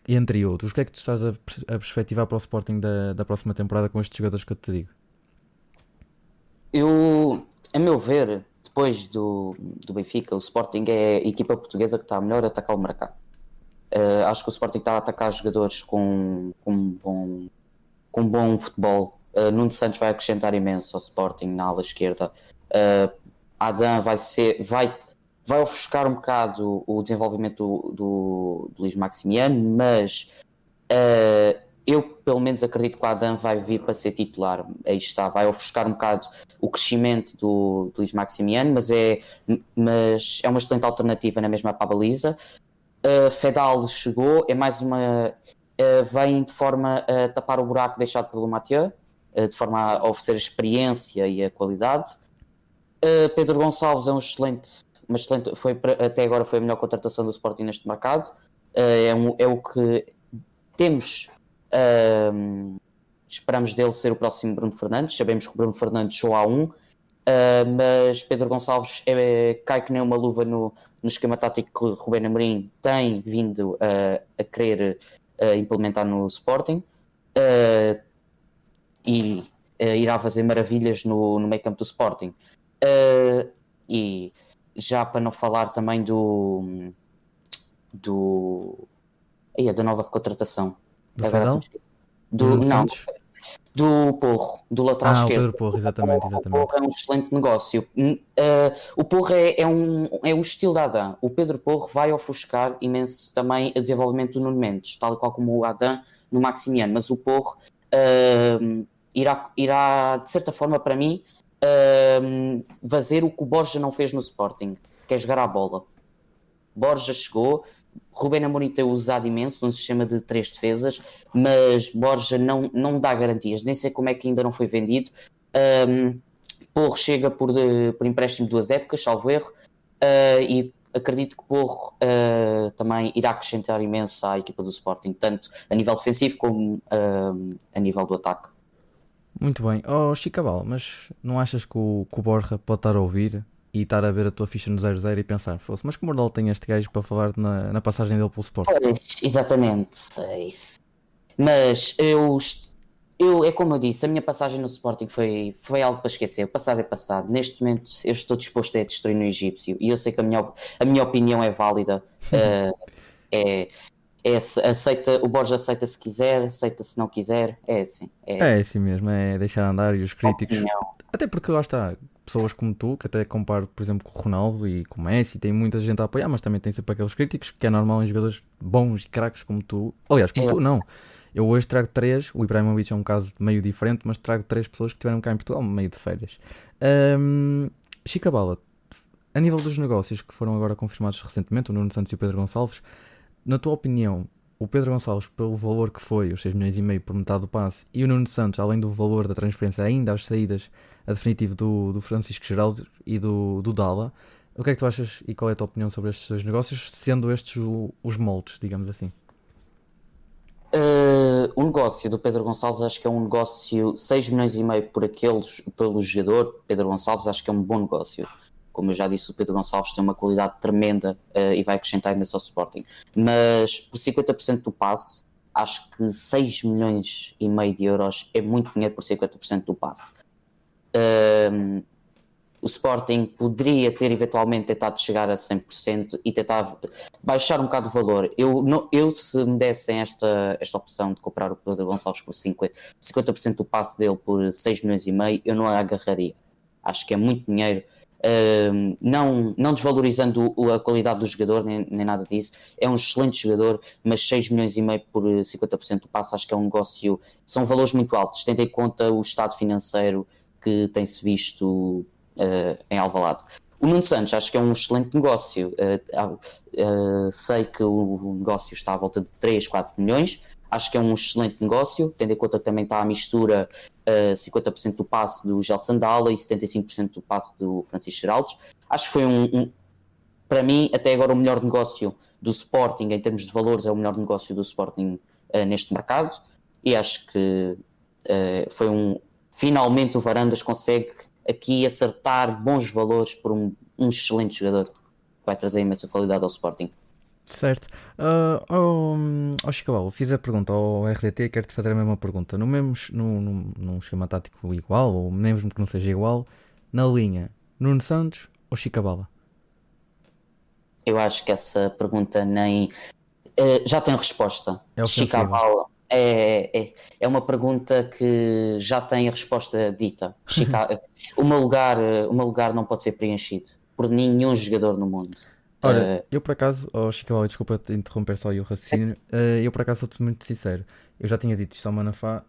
[SPEAKER 1] entre outros. O que é que tu estás a perspectivar para o Sporting da próxima temporada com estes jogadores que eu te digo?
[SPEAKER 2] A meu ver, depois do Benfica, o Sporting é a equipa portuguesa que está a melhor a atacar o mercado. Acho que o Sporting está a atacar jogadores com bom futebol. Nuno Santos vai acrescentar imenso ao Sporting na ala esquerda. Adam vai ofuscar um bocado o desenvolvimento do Luís Maximiano, mas eu pelo menos acredito que o Adam vai vir para ser titular. Aí está, vai ofuscar um bocado o crescimento do Luís Maximiano, mas é uma excelente alternativa na mesma para a baliza. Fedal chegou, é mais uma. Vem de forma a tapar o buraco deixado pelo Mathieu, de forma a oferecer a experiência e a qualidade. Pedro Gonçalves é até agora foi a melhor contratação do Sporting neste mercado. É o que temos. Esperamos dele ser o próximo Bruno Fernandes. Sabemos que o Bruno Fernandes só há um, mas Pedro Gonçalves cai que nem uma luva no esquema tático que Rubén Amorim tem vindo a querer implementar no Sporting, e irá fazer maravilhas no meio campo do Sporting. E já para não falar também da nova contratação.
[SPEAKER 1] Do
[SPEAKER 2] Agora
[SPEAKER 1] Fedal? Do
[SPEAKER 2] do,
[SPEAKER 1] Nuno
[SPEAKER 2] não,
[SPEAKER 1] Santos?
[SPEAKER 2] do Porro, do lateral
[SPEAKER 1] Ah, o
[SPEAKER 2] esquerdo.
[SPEAKER 1] Pedro Porro, exatamente,
[SPEAKER 2] O Porro
[SPEAKER 1] exatamente.
[SPEAKER 2] é um excelente negócio. O Porro é um estilo da Adam. O Pedro Porro vai ofuscar imenso também o desenvolvimento do Nuno Mendes, tal e qual como o Adam no Maximiano. Mas o Porro irá, de certa forma, para mim, fazer o que o Borja não fez no Sporting, que é jogar à bola. Borja chegou, Rubén Amorim tem usado imenso num sistema de 3 defesas, mas Borja não dá garantias, nem sei como é que ainda não foi vendido. Porro chega por empréstimo de 2 épocas, salvo erro, e acredito que Porro também irá acrescentar imenso à equipa do Sporting, tanto a nível defensivo como a nível do ataque.
[SPEAKER 1] Muito bem. Oh, Chicabal, mas não achas que o Borja pode estar a ouvir e estar a ver a tua ficha no 0-0 e pensar: fosse, mas que moral tem este gajo para falar na passagem dele pelo Sport?
[SPEAKER 2] Pois, exatamente, é isso. Mas é como eu disse, a minha passagem no Sporting foi algo para esquecer. O passado é passado. Neste momento eu estou disposto a destruir no egípcio e eu sei que a minha opinião é válida. É, aceita, o Borja aceita se quiser, aceita se não quiser, é assim, é
[SPEAKER 1] É assim mesmo, é deixar andar e os
[SPEAKER 2] a
[SPEAKER 1] críticos.
[SPEAKER 2] opinião.
[SPEAKER 1] Até porque lá está, pessoas como tu, que até comparo, por exemplo, com o Ronaldo e com o Messi, tem muita gente a apoiar, mas também tem sempre aqueles críticos, que é normal em jogadores bons e craques como tu. Aliás, como tu, não. Eu hoje trago três, o Ibrahimovic é um caso meio diferente, mas trago três pessoas que estiveram cá em Portugal, meio de férias. Chica Bala, a nível dos negócios que foram agora confirmados recentemente, o Nuno Santos e o Pedro Gonçalves, na tua opinião, o Pedro Gonçalves, pelo valor que foi, os 6 milhões e meio por metade do passe, e o Nuno Santos, além do valor da transferência, ainda às saídas, a definitivo do Francisco Geraldo e do Dala, o que é que tu achas e qual é a tua opinião sobre estes dois negócios, sendo estes os moldes, digamos assim?
[SPEAKER 2] O negócio do Pedro Gonçalves acho que é um negócio 6 milhões e meio pelo jogador. Pedro Gonçalves acho que é um bom negócio. Como eu já disse, o Pedro Gonçalves tem uma qualidade tremenda e vai acrescentar imenso ao Sporting. Mas por 50% do passe, acho que 6 milhões e meio de euros é muito dinheiro por 50% do passe. O Sporting poderia ter eventualmente tentado chegar a 100% e tentar baixar um bocado o valor. Eu se me dessem esta opção de comprar o Pedro Gonçalves por 50% do passe dele por 6 milhões e meio, eu não a agarraria. Acho que é muito dinheiro. Não desvalorizando a qualidade do jogador, nem nada disso. É um excelente jogador, mas 6 milhões e meio por 50% do passe, acho que é um negócio. São valores muito altos, tendo em conta o estado financeiro que tem-se visto em Alvalade. O Nuno Santos acho que é um excelente negócio. Sei que o negócio está à volta de 3, 4 milhões. Acho que é um excelente negócio, tendo em conta que também está a mistura 50% do passe do Gel Sandala e 75% do passe do Francisco Geraldes. Acho que foi para mim, até agora, o melhor negócio do Sporting, em termos de valores, é o melhor negócio do Sporting neste mercado. E acho que finalmente o Varandas consegue aqui acertar bons valores por um excelente jogador que vai trazer imensa qualidade ao Sporting.
[SPEAKER 1] Certo. Ao Chicago, fiz a pergunta ao RDT e quero-te fazer a mesma pergunta. Num esquema tático igual, ou mesmo que não seja igual, na linha Nuno Santos ou Chicabala?
[SPEAKER 2] Eu acho que essa pergunta nem já tem resposta.
[SPEAKER 1] É ofensiva.
[SPEAKER 2] Chicabala é uma pergunta que já tem a resposta dita. O meu lugar não pode ser preenchido por nenhum jogador no mundo.
[SPEAKER 1] Ora, eu por acaso, Chicago, desculpa te interromper só aí o raciocínio, eu por acaso sou-te muito sincero. Eu já tinha dito isto ao Manafá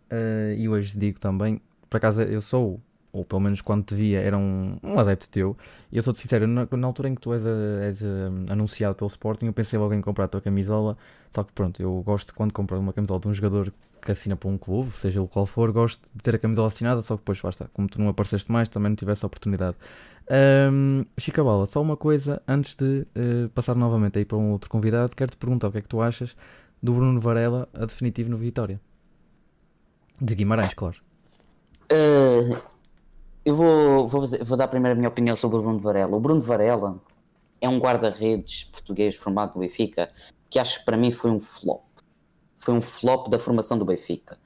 [SPEAKER 1] e hoje digo também, por acaso eu sou, ou pelo menos quando te via, era um adepto teu, e eu sou-te sincero, na altura em que tu és anunciado pelo Sporting, eu pensei logo em comprar a tua camisola, só que pronto, eu gosto quando compro uma camisola de um jogador que assina por um clube, seja o qual for, gosto de ter a camisola assinada, só que depois, lá está, como tu não apareceste mais, também não tivesse a oportunidade. Chicabala, só uma coisa antes de passar novamente aí para um outro convidado, quero-te perguntar o que é que tu achas do Bruno Varela a definitivo no Vitória. De Guimarães, claro.
[SPEAKER 2] Uh, eu vou dar primeiro a minha opinião sobre o Bruno Varela. O Bruno Varela é um guarda-redes português formado no Benfica que acho que para mim foi um flop. Foi um flop da formação do Benfica.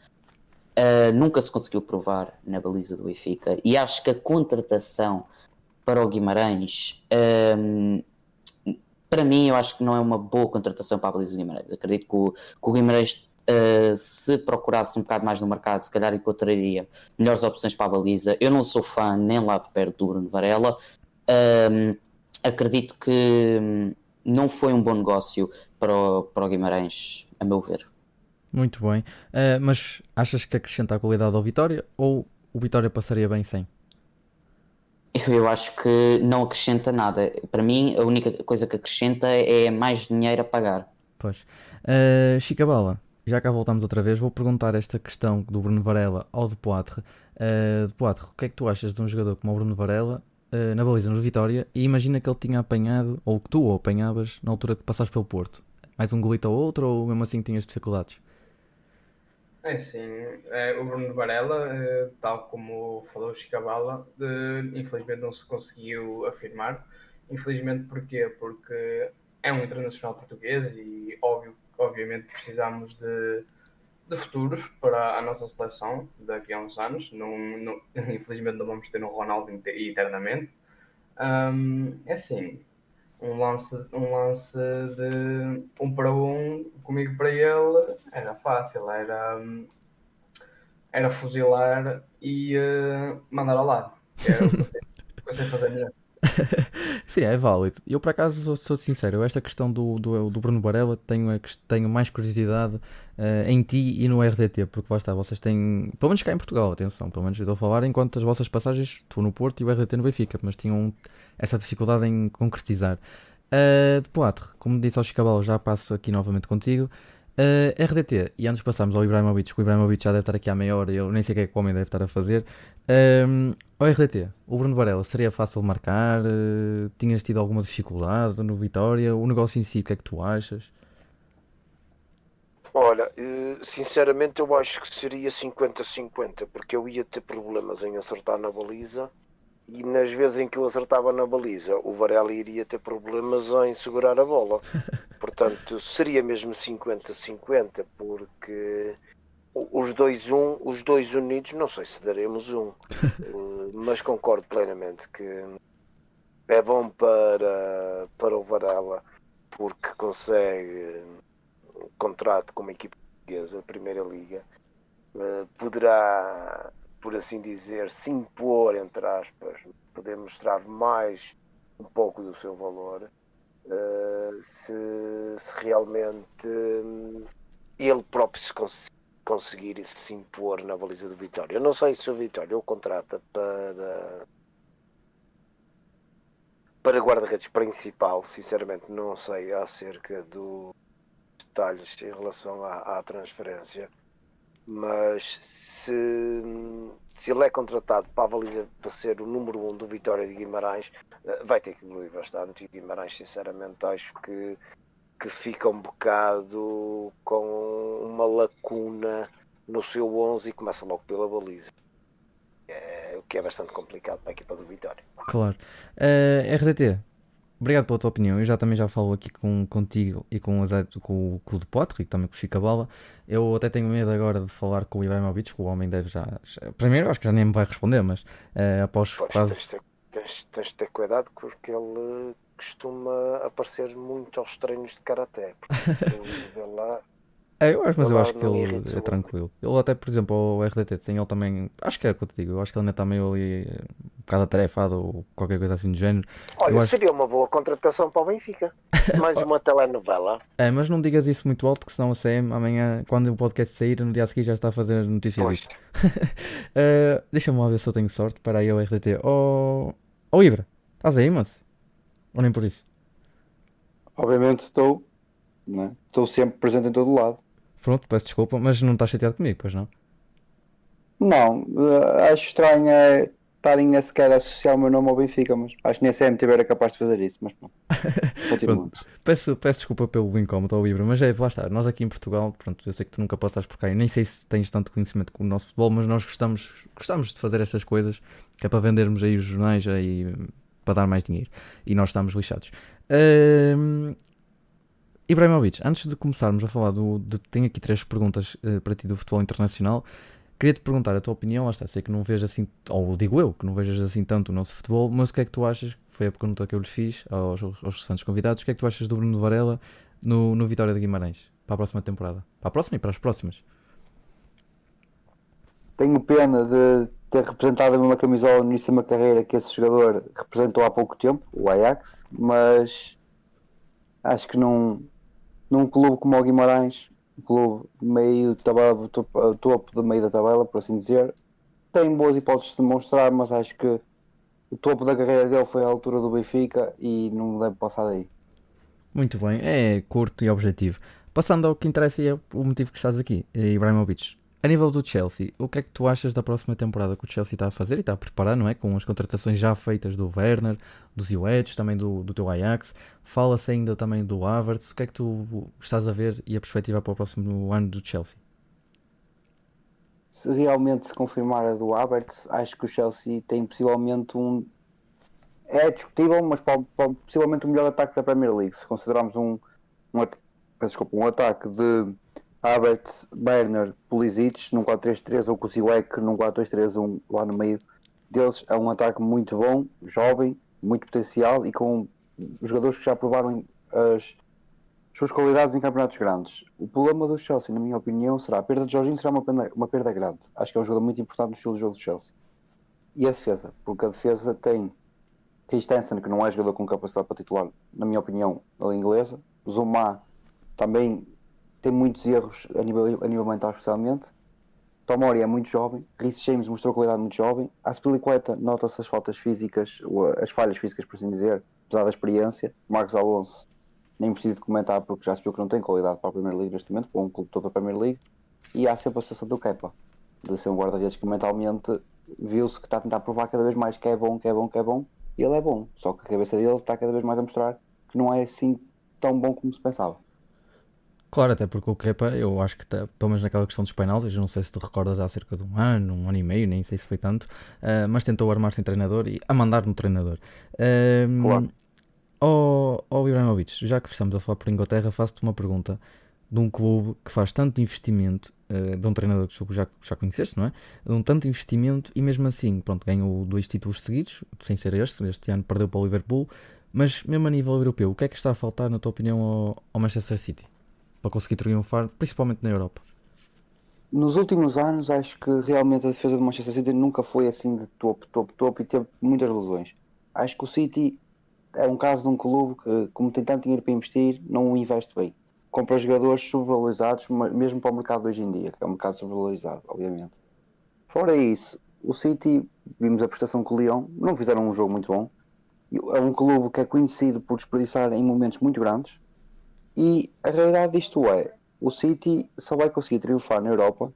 [SPEAKER 2] Nunca se conseguiu provar na baliza do Benfica e acho que a contratação para o Guimarães, para mim, eu acho que não é uma boa contratação para a baliza do Guimarães. Acredito que o Guimarães, se procurasse um bocado mais no mercado, se calhar encontraria melhores opções para a baliza. Eu não sou fã nem lá de perto do Bruno Varela. Acredito que não foi um bom negócio para o Guimarães, a meu ver.
[SPEAKER 1] Muito bem. Mas achas que acrescenta a qualidade ao Vitória ou o Vitória passaria bem sem?
[SPEAKER 2] Eu acho que não acrescenta nada. Para mim, a única coisa que acrescenta é mais dinheiro a pagar.
[SPEAKER 1] Pois. Chicabala, já cá voltamos outra vez, vou perguntar esta questão do Bruno Varela ao De Poitre. De Poitre, o que é que tu achas de um jogador como o Bruno Varela na baliza no Vitória e imagina que ele tinha apanhado, ou que tu o apanhavas na altura que passaste pelo Porto? Mais um golito ou outro ou mesmo assim tinhas dificuldades?
[SPEAKER 4] É sim, o Bruno Varela, tal como falou o Chicabala, infelizmente não se conseguiu afirmar. Infelizmente porquê? Porque é um internacional português e obviamente precisamos de futuros para a nossa seleção daqui a uns anos. Infelizmente não vamos ter um Ronaldo eternamente. É assim, um lance de 1 para 1 comigo para ele era fácil, era fuzilar e mandar ao lado, que é o que eu sei fazer melhor.
[SPEAKER 1] Sim, é válido. Eu, por acaso, sou sincero, eu esta questão do Bruno Varela tenho mais curiosidade em ti e no RDT, porque lá está, vocês têm, pelo menos cá em Portugal, atenção, pelo menos eu estou a falar enquanto as vossas passagens, tu no Porto e o RDT no Benfica, mas tinham essa dificuldade em concretizar. De Poitre, como disse ao Chicabal, já passo aqui novamente contigo. RDT, e antes passamos ao Ibrahimovic, que o Ibrahimovic já deve estar aqui há meia hora e eu nem sei o que é que o homem deve estar a fazer. Ao RDT, o Bruno Varela, seria fácil marcar? Tinhas tido alguma dificuldade no Vitória? O negócio em si, o que é que tu achas?
[SPEAKER 3] Olha, sinceramente eu acho que seria 50-50, porque eu ia ter problemas em acertar na baliza e nas vezes em que eu acertava na baliza, o Varela iria ter problemas em segurar a bola. Portanto, seria mesmo 50-50, porque os dois unidos, não sei se daremos mas concordo plenamente que é bom para o Varela, porque consegue contrato com uma equipe portuguesa, a Primeira Liga, poderá, por assim dizer, se impor, entre aspas, poder mostrar mais um pouco do seu valor, se realmente ele próprio se conseguir se impor na baliza do Vitória. Eu não sei se o Vitória o contrata para guarda-redes principal, sinceramente não sei acerca do detalhes em relação à transferência, mas se ele é contratado para a baliza para ser o número 1 do Vitória de Guimarães, vai ter que evoluir bastante, e Guimarães sinceramente acho que fica um bocado com uma lacuna no seu 11 e começa logo pela baliza, o que é bastante complicado para a equipa do Vitória.
[SPEAKER 1] Claro. RDT, obrigado pela tua opinião. Eu também já falo aqui contigo e com o de Potre e também com o Chicabala. Eu até tenho medo agora de falar com o Ibrahimovic, que o homem deve primeiro, acho que já nem me vai responder, mas após
[SPEAKER 3] Pois,
[SPEAKER 1] quase.
[SPEAKER 3] tens de ter cuidado porque ele costuma aparecer muito aos treinos de karaté.
[SPEAKER 1] Mas eu acho que
[SPEAKER 3] não
[SPEAKER 1] ele
[SPEAKER 3] irrita
[SPEAKER 1] é tranquilo. Ele até, por exemplo, ao RDT tem ele também. Acho que é o que eu te digo. Eu acho que ele ainda está meio ali um bocado atarefado ou qualquer coisa assim do género. Eu
[SPEAKER 3] Olha,
[SPEAKER 1] acho.
[SPEAKER 3] seria uma boa contratação para o Benfica. Mais uma telenovela.
[SPEAKER 1] Mas não digas isso muito alto, que senão a CM amanhã, quando o podcast sair, no dia a seguir já está a fazer notícia
[SPEAKER 3] Pois.
[SPEAKER 1] disso. Deixa-me lá ver se eu tenho sorte. Para aí, o RDT. Oh Ibra, estás aí, moço? Ou nem por isso?
[SPEAKER 5] Obviamente estou, né? Estou sempre presente em todo lado.
[SPEAKER 1] Pronto, peço desculpa, mas não estás chateado comigo, pois não?
[SPEAKER 5] Não, acho estranho estarem a sequer associar o meu nome ao Benfica, mas acho que nem a CMTV era capaz de fazer isso, mas pronto. Continuamos.
[SPEAKER 1] Peço desculpa pelo incómodo ao Ibra, mas lá está, nós aqui em Portugal, pronto, eu sei que tu nunca passaste por cá e nem sei se tens tanto conhecimento com o nosso futebol, mas nós gostamos de fazer estas coisas, que é para vendermos aí os jornais aí, para dar mais dinheiro, e nós estamos lixados. Ibrahimovic, antes de começarmos a falar tenho aqui 3 perguntas para ti do futebol internacional. Queria-te perguntar a tua opinião, lá está, sei que não vejo assim, ou digo eu, que não vejas assim tanto o nosso futebol, mas o que é que tu achas, foi a pergunta que eu lhes fiz aos restantes convidados, o que é que tu achas do Bruno Varela no Vitória de Guimarães, para a próxima temporada? Para a próxima e para as próximas.
[SPEAKER 5] Tenho pena de ter representado a mesma camisola no início da minha carreira que esse jogador representou há pouco tempo, o Ajax, mas acho que num clube como o Guimarães, um clube meio tabela, topo do meio da tabela, por assim dizer, tem boas hipóteses de demonstrar, mas acho que o topo da carreira dele foi à altura do Benfica e não deve passar daí.
[SPEAKER 1] Muito bem, é curto e objetivo. Passando ao que interessa e é o motivo que estás aqui, Ibrahimovic. A nível do Chelsea, o que é que tu achas da próxima temporada que o Chelsea está a fazer e está a preparar, não é? Com as contratações já feitas do Werner, do Ziyech, também do teu Ajax. Fala-se ainda também do Havertz. O que é que tu estás a ver e a perspectiva para o próximo ano do Chelsea?
[SPEAKER 5] Se realmente se confirmar a do Havertz, acho que o Chelsea tem possivelmente é discutível, mas possivelmente o melhor ataque da Premier League. Se considerarmos um ataque de Havertz, Werner, Pulisic num 4-3-3 ou com o Ziyech num 4-2-3-1 lá no meio deles, é um ataque muito bom, jovem, muito potencial e com jogadores que já provaram as suas qualidades em campeonatos grandes. O problema do Chelsea, na minha opinião, será a perda de Jorginho, será uma perda grande. Acho que é um jogador muito importante no estilo de jogo do Chelsea. E a defesa, porque a defesa tem Christensen, que não é jogador com capacidade para titular, na minha opinião, na liga inglesa. Zuma também tem muitos erros a nível mental, especialmente. Tomori é muito jovem. Reece James mostrou qualidade muito jovem. A Aspilicueta nota-se as faltas físicas, as falhas físicas, por assim dizer, apesar da experiência. Marcos Alonso, nem preciso de comentar, porque já se viu que não tem qualidade para a Premier League neste momento, para um clube todo da Premier League. E há sempre a situação do Kepa, de ser um guarda-redes que mentalmente viu-se que está a tentar provar cada vez mais que é bom, e ele é bom, só que a cabeça dele está cada vez mais a mostrar que não é assim tão bom como se pensava.
[SPEAKER 1] Claro, até porque o Kepa, eu acho que pelo menos naquela questão dos penaltis, não sei se te recordas há cerca de um ano e meio, nem sei se foi tanto, mas tentou armar-se em treinador e a mandar no treinador.
[SPEAKER 5] Claro.
[SPEAKER 1] Ibrahimovic, já que estamos a falar por Inglaterra, faço-te uma pergunta de um clube que faz tanto investimento, de um treinador que tu já conheceste, não é? De um tanto investimento e mesmo assim, pronto, ganhou 2 títulos seguidos, sem ser este ano perdeu para o Liverpool, mas mesmo a nível europeu, o que é que está a faltar, na tua opinião, ao Manchester City para conseguir triunfar, principalmente na Europa?
[SPEAKER 5] Nos últimos anos, acho que realmente a defesa do Manchester City nunca foi assim de topo e teve muitas lesões. Acho que o City é um caso de um clube que, como tem tanto dinheiro para investir, não o investe bem. Compra jogadores subvalorizados, mesmo para o mercado de hoje em dia, que é um mercado subvalorizado, obviamente. Fora isso, o City, vimos a prestação com o Lyon, não fizeram um jogo muito bom. É um clube que é conhecido por desperdiçar em momentos muito grandes. E a realidade disto é, o City só vai conseguir triunfar na Europa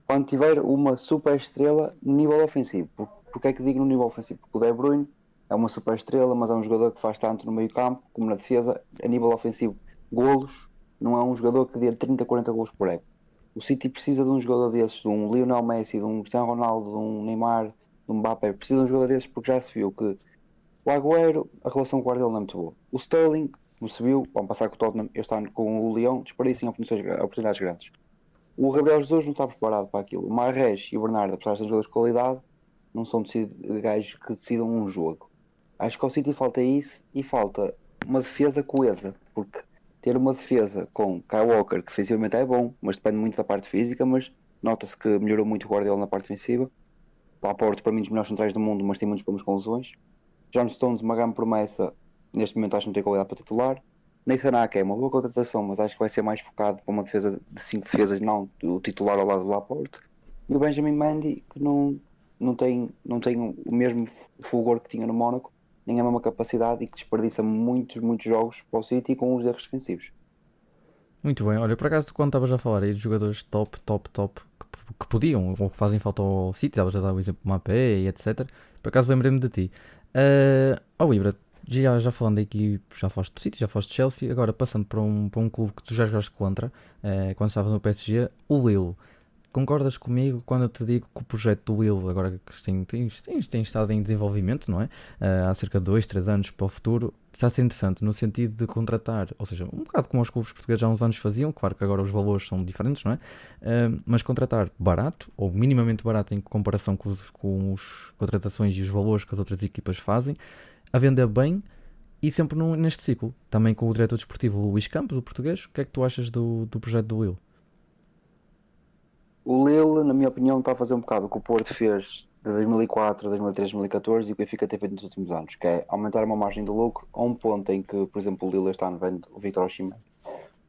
[SPEAKER 5] quando tiver uma super estrela no nível ofensivo. Porque é que digo no nível ofensivo? Porque o De Bruyne é uma super estrela, mas é um jogador que faz tanto no meio campo como na defesa. A nível ofensivo, golos, não é um jogador que dê 30, 40 golos por época. O City precisa de um jogador desses, de um Lionel Messi, de um Cristiano Ronaldo, de um Neymar, de um Mbappé. Precisa de um jogador desses porque já se viu que o Agüero, a relação com o Guardiola não é muito boa. O Sterling, como se viu, vão passar com o Tottenham, este ano com o Lyon, desperdicem oportunidades grandes. O Gabriel Jesus não está preparado para aquilo. O Mahrez e o Bernardo, apesar de serem jogadores de qualidade, não são gajos que decidam um jogo. Acho que ao City falta isso e falta uma defesa coesa, porque ter uma defesa com Kyle Walker, que defensivamente é bom, mas depende muito da parte física, mas nota-se que melhorou muito o Guardiola na parte defensiva. Laporte, para mim, dos melhores centrais do mundo, mas tem muitos problemas com lesões. John Stones, uma grande promessa, neste momento acho que não tem qualidade para titular. Nathan Ake é uma boa contratação, mas acho que vai ser mais focado para uma defesa de 5 defesas, não o titular ao lado do Laporte. E o Benjamin Mendy, que não tem o mesmo fulgor que tinha no Mónaco, nem a mesma capacidade e que desperdiça muitos jogos para o City com os erros defensivos.
[SPEAKER 1] Muito bem, olha, por acaso quando estavas a falar aí de jogadores top, que podiam ou que fazem falta ao City, estavas a dar o exemplo do Mbappé e etc. Por acaso lembrei-me de ti. Ibra, já falando aqui, já foste do City, já foste do Chelsea, agora passando para um clube que tu já jogaste contra, quando estavas no PSG, o Lille. Concordas comigo quando eu te digo que o projeto do Lille, agora que tem estado em desenvolvimento, não é? Há cerca de 2, 3 anos para o futuro, está a ser interessante no sentido de contratar, ou seja, um bocado como os clubes portugueses há uns anos faziam, claro que agora os valores são diferentes, não é? Mas contratar barato, ou minimamente barato em comparação com as contratações e os valores que as outras equipas fazem, a vender bem e sempre neste ciclo. Também com o diretor desportivo Luís Campos, o português, o que é que tu achas do projeto do Lille?
[SPEAKER 5] O Lille, na minha opinião, está a fazer um bocado o que o Porto fez de 2004, 2013, 2014 e o que o Benfica tem feito nos últimos anos, que é aumentar uma margem de lucro a um ponto em que, por exemplo, o Lille este ano vende o Vítor Osimhen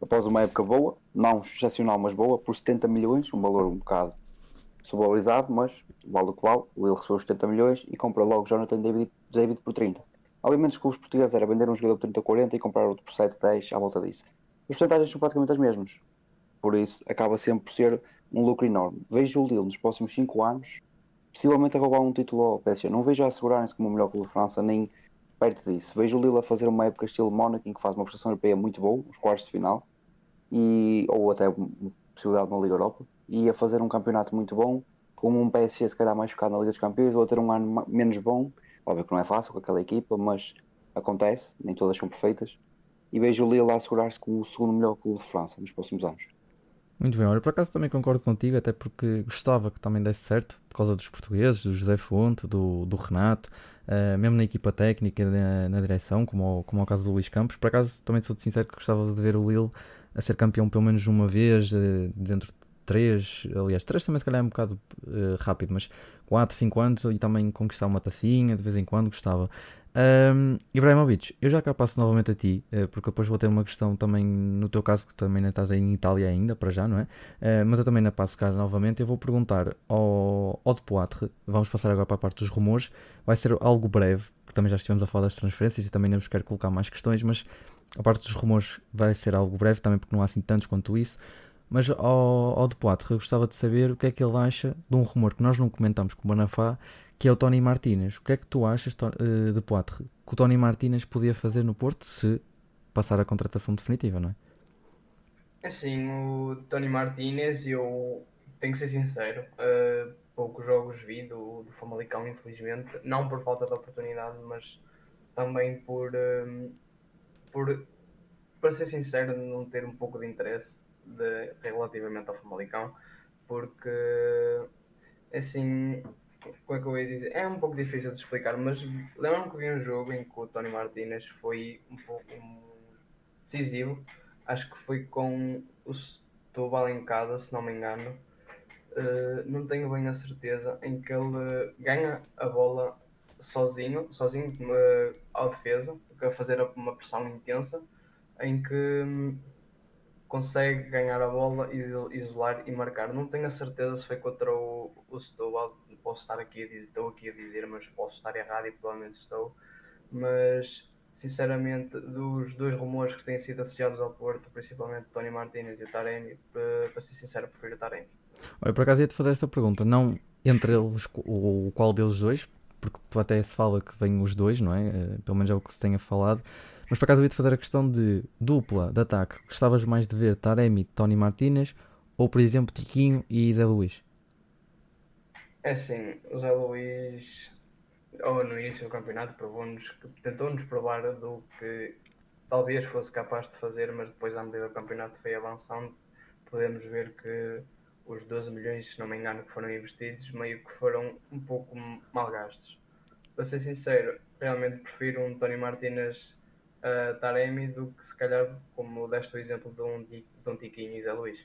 [SPEAKER 5] após uma época boa, não excepcional, mas boa, por 70 milhões, um valor um bocado subvalorizado, mas vale o que vale. O Lille recebeu os 70 milhões e compra logo Jonathan David por 30. Obviamente, os clubes portugueses era vender um jogador por 30 ou 40 e comprar outro por 7, 10 à volta disso. As porcentagens são praticamente as mesmas, por isso acaba sempre por ser um lucro enorme. Vejo o Lille nos próximos 5 anos possivelmente a roubar um título ao PSG. Não vejo a assegurarem-se como o melhor clube de França, nem perto disso. Vejo o Lille a fazer uma época estilo Mónaco, em que faz uma prestação europeia muito boa, os quartos de final, ou até uma possibilidade de uma Liga Europa, e a fazer um campeonato muito bom, com um PSG se calhar mais focado na Liga dos Campeões, ou a ter um ano menos bom. Óbvio que não é fácil com aquela equipa, mas acontece, nem todas são perfeitas. E vejo o Lille a assegurar-se como o segundo melhor clube de França nos próximos anos.
[SPEAKER 1] Muito bem, olha, por acaso também concordo contigo, até porque gostava que também desse certo, por causa dos portugueses, do José Fonte, do Renato, mesmo na equipa técnica, na direção, como ao caso do Luís Campos. Por acaso também sou sincero que gostava de ver o Lille a ser campeão pelo menos uma vez, dentro de três, aliás, três também se calhar é um bocado rápido, mas 4, 5 anos e também conquistar uma tacinha, de vez em quando gostava. Ibrahimovic, eu já cá passo novamente a ti, porque depois vou ter uma questão também no teu caso, que também não estás aí em Itália ainda, para já, não é? Mas eu também ainda passo cá novamente. Eu vou perguntar ao De Poitre, vamos passar agora para a parte dos rumores, vai ser algo breve, porque também já estivemos a falar das transferências e também não vos quero colocar mais questões, mas a parte dos rumores vai ser algo breve, também porque não há assim tantos quanto isso. Mas ao De Poitre, eu gostava de saber o que é que ele acha de um rumor que nós não comentamos com o Bonafá, que é o Tony Martínez. O que é que tu achas, De Poitre, que o Tony Martínez podia fazer no Porto se passar a contratação definitiva, não é?
[SPEAKER 4] Assim, o Tony Martínez, eu tenho que ser sincero, poucos jogos vi do Famalicão, infelizmente, não por falta de oportunidade, mas também por para ser sincero, não ter um pouco de interesse relativamente ao Famalicão, porque assim, como é que eu ia dizer? É um pouco difícil de explicar, mas lembro-me que vi um jogo em que o Tony Martínez foi um pouco decisivo. Acho que foi com o Setúbal em casa, se não me engano. Não tenho bem a certeza, em que ele ganha a bola sozinho à defesa, a fazer uma pressão intensa, em que consegue ganhar a bola, isolar e marcar. Não tenho a certeza se foi contra o Setúbal, estou aqui a dizer, mas posso estar errado e provavelmente estou. Mas, sinceramente, dos dois rumores que têm sido associados ao Porto, principalmente o Tony Martínez e o Taremi, para ser sincero, prefiro o Taremi.
[SPEAKER 1] Olha, por acaso ia-te fazer esta pergunta, não entre eles, o qual deles dois, porque até se fala que vêm os dois, não é? Pelo menos é o que se tenha falado. Mas por acaso eu ia-te fazer a questão de dupla de ataque. Gostavas mais de ver Taremi, Tony Martínez ou, por exemplo, Tiquinho e Zé Luís?
[SPEAKER 4] É assim, o Zé Luís, no início do campeonato, tentou-nos provar do que talvez fosse capaz de fazer, mas depois, à medida que o campeonato foi avançando, podemos ver que os 12 milhões, se não me engano, que foram investidos, meio que foram um pouco mal gastos. Para ser sincero, realmente prefiro um Tony Martínez Taremi do que, se calhar, como deste o exemplo de um Tiquinho e Zé Luís.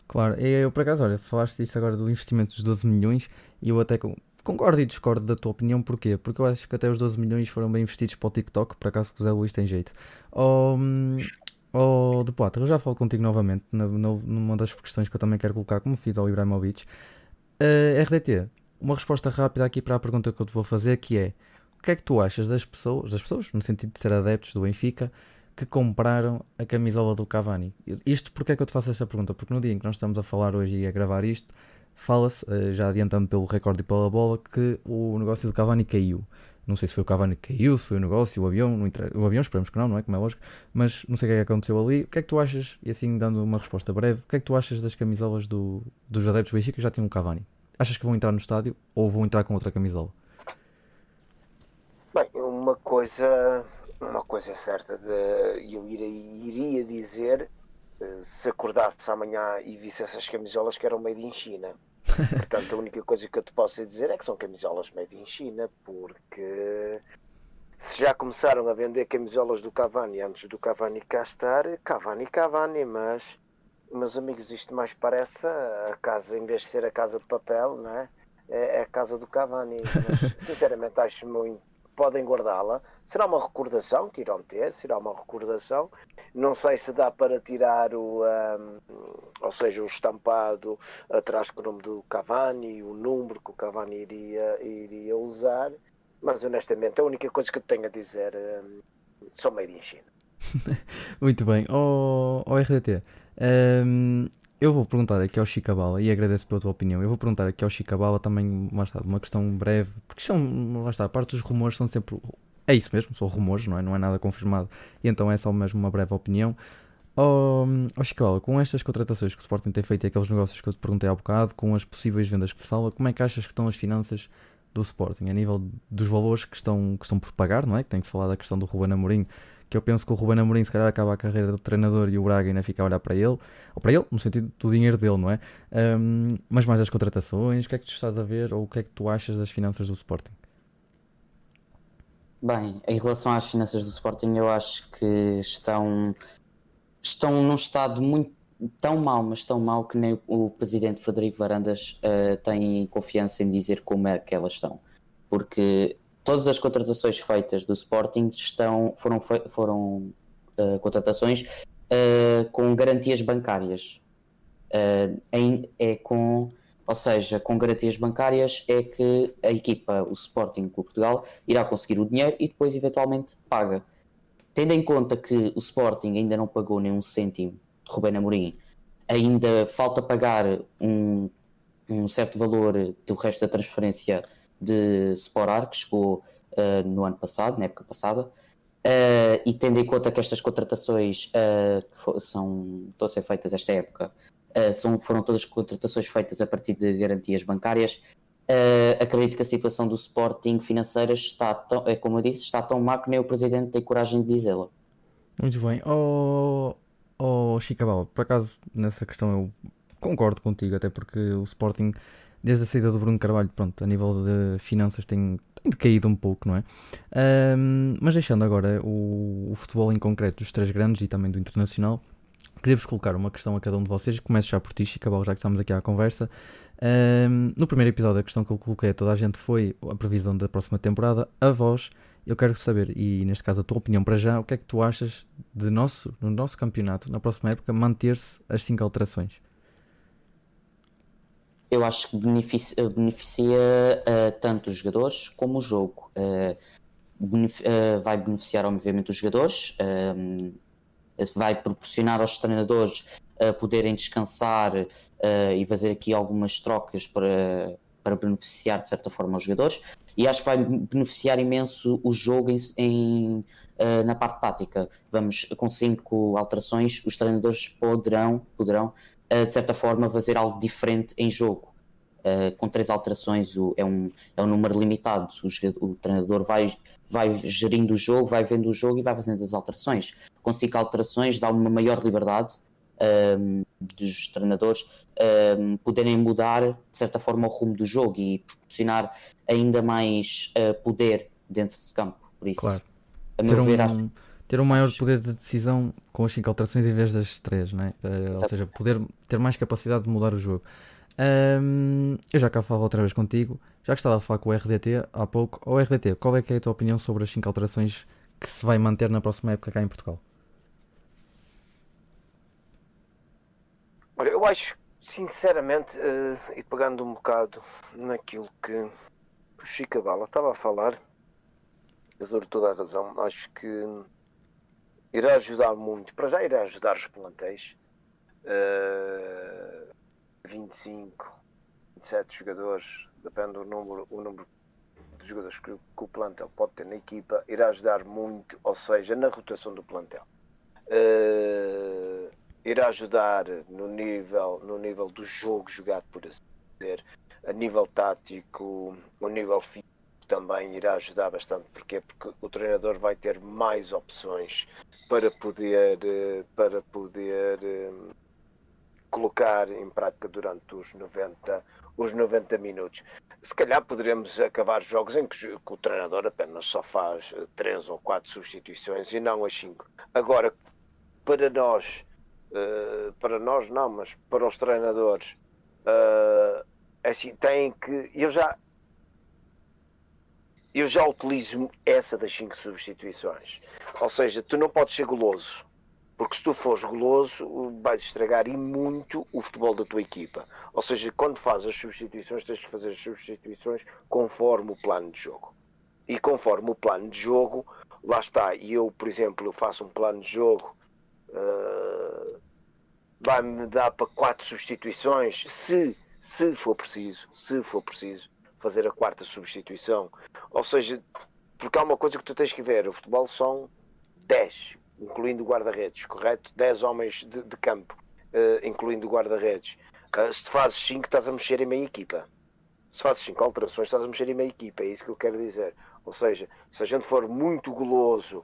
[SPEAKER 1] Claro, eu por acaso, olha, falaste disso agora do investimento dos 12 milhões e eu até concordo e discordo da tua opinião, porquê? Porque eu acho que até os 12 milhões foram bem investidos para o TikTok, por acaso que o Zé Luís tem jeito. De Poitre, eu já falo contigo novamente numa das questões que eu também quero colocar, como fiz ao Ibrahimovic. RDT, uma resposta rápida aqui para a pergunta que eu te vou fazer, que é: o que é que tu achas das pessoas, no sentido de ser adeptos do Benfica, que compraram a camisola do Cavani? Isto, porque é que eu te faço esta pergunta? Porque no dia em que nós estamos a falar hoje e a gravar isto, fala-se, já adiantando pelo recorde e pela bola, que o negócio do Cavani caiu. Não sei se foi o Cavani que caiu, se foi o negócio, o avião, o avião esperamos que não é? Como é lógico, mas não sei o que é que aconteceu ali. O que é que tu achas, e assim dando uma resposta breve, o que é que tu achas das camisolas dos adeptos do Benfica que já tinham o Cavani? Achas que vão entrar no estádio ou vão entrar com outra camisola?
[SPEAKER 3] Bem, uma coisa é certa, eu iria dizer, se acordasse amanhã e visse essas camisolas que eram made in China. Portanto, a única coisa que eu te posso dizer é que são camisolas made in China, porque se já começaram a vender camisolas do Cavani antes do Cavani cá estar, Cavani, mas meus amigos, isto mais parece a casa, em vez de ser a casa de papel, não é? É a casa do Cavani, mas sinceramente acho muito. Podem guardá-la. Será uma recordação que irão ter, será uma recordação. Não sei se dá para tirar ou seja, o estampado atrás com o nome do Cavani, o número que o Cavani iria usar, mas honestamente a única coisa que eu tenho a dizer são made in China.
[SPEAKER 1] Muito bem, RDT, eu vou perguntar aqui ao Chicabala e agradeço pela tua opinião. Eu vou perguntar aqui ao Chicabala também, lá está, uma questão breve, porque lá está, a parte dos rumores são sempre. É isso mesmo, são rumores, não é nada confirmado, e então é só mesmo uma breve opinião. Chicabala, com estas contratações que o Sporting tem feito e aqueles negócios que eu te perguntei há bocado, com as possíveis vendas que se fala, como é que achas que estão as finanças do Sporting, a nível dos valores que estão por pagar, não é? Que tem que se falar da questão do Ruben Amorim, que eu penso que o Ruben Amorim se calhar acaba a carreira do treinador e o Braga ainda fica a olhar para ele, ou para ele, no sentido do dinheiro dele, não é? Mas mais as contratações, o que é que tu estás a ver, ou o que é que tu achas das finanças do Sporting?
[SPEAKER 2] Bem, em relação às finanças do Sporting, eu acho que estão num estado muito tão mau, mas tão mau que nem o presidente Frederico Varandas tem confiança em dizer como é que elas estão. Porque todas as contratações feitas do Sporting foram contratações com garantias bancárias. Ou seja, com garantias bancárias é que a equipa, o Sporting Clube Portugal, irá conseguir o dinheiro e depois eventualmente paga. Tendo em conta que o Sporting ainda não pagou nem um cêntimo de Ruben Amorim, ainda falta pagar um certo valor do resto da transferência de Sporar, que chegou no ano passado, na época passada, e tendo em conta que estas contratações estão a ser feitas esta época, foram todas contratações feitas a partir de garantias bancárias, acredito que a situação do Sporting financeira está como eu disse, está tão má que nem o presidente tem coragem de dizê-la.
[SPEAKER 1] Muito bem. Chicabala, por acaso, nessa questão eu concordo contigo, até porque o Sporting, desde a saída do Bruno Carvalho, pronto, a nível de finanças tem decaído um pouco, não é? Mas deixando agora o futebol em concreto dos três grandes e também do internacional, queria-vos colocar uma questão a cada um de vocês. Começo já por ti, Chicabala, já que estamos aqui à conversa. No primeiro episódio, a questão que eu coloquei a toda a gente foi a previsão da próxima temporada. A voz, eu quero saber, e neste caso a tua opinião para já, o que é que tu achas de no nosso campeonato, na próxima época, manter-se as 5 alterações?
[SPEAKER 2] Eu acho que beneficia tanto os jogadores como o jogo. Vai beneficiar, obviamente, os jogadores, vai proporcionar aos treinadores poderem descansar e fazer aqui algumas trocas para beneficiar, de certa forma, os jogadores. E acho que vai beneficiar imenso o jogo na parte tática. Com 5 alterações, os treinadores poderão de certa forma, fazer algo diferente em jogo. Com 3 alterações é um número limitado. O treinador vai gerindo o jogo, vai vendo o jogo e vai fazendo as alterações. Com 5 alterações dá uma maior liberdade dos treinadores poderem mudar, de certa forma, o rumo do jogo e proporcionar ainda mais poder dentro de campo. Por isso,
[SPEAKER 1] Claro.
[SPEAKER 2] a meu ver, acho
[SPEAKER 1] Ter um maior poder de decisão com as 5 alterações em vez das 3, né? Ou seja, poder ter mais capacidade de mudar o jogo. Eu já cá falo outra vez contigo, já que estava a falar com o RDT há pouco. O RDT, qual é que é a tua opinião sobre as 5 alterações que se vai manter na próxima época cá em Portugal?
[SPEAKER 3] Olha, eu acho, sinceramente, e pegando um bocado naquilo que o Chicabala estava a falar, eu dou toda a razão, acho que irá ajudar muito, para já irá ajudar os plantéis, 25, 27 jogadores, depende do número de jogadores que o plantel pode ter na equipa, irá ajudar muito, ou seja, na rotação do plantel. Irá ajudar no nível do jogo jogado, por assim dizer, a nível tático, o nível físico também irá ajudar bastante. Porquê? Porque o treinador vai ter mais opções para poder colocar em prática durante os 90 minutos. Se calhar poderemos acabar jogos em que o treinador apenas só faz 3 ou 4 substituições e não as 5. Agora, para nós não, mas para os treinadores, assim, têm que... Eu já utilizo essa das 5 substituições. Ou seja, tu não podes ser goloso. Porque se tu fores goloso, vais estragar e muito o futebol da tua equipa. Ou seja, quando fazes as substituições, tens que fazer as substituições conforme o plano de jogo. E conforme o plano de jogo, lá está. E eu, por exemplo, faço um plano de jogo, vai-me dar para 4 substituições, se for preciso fazer a 4ª substituição. Ou seja, porque há uma coisa que tu tens que ver, o futebol são 10, incluindo o guarda-redes, correto? 10 homens de campo, incluindo o guarda-redes. Se tu fazes 5, estás a mexer em meia equipa. Se fazes 5 alterações, estás a mexer em meia equipa, é isso que eu quero dizer. Ou seja, se a gente for muito goloso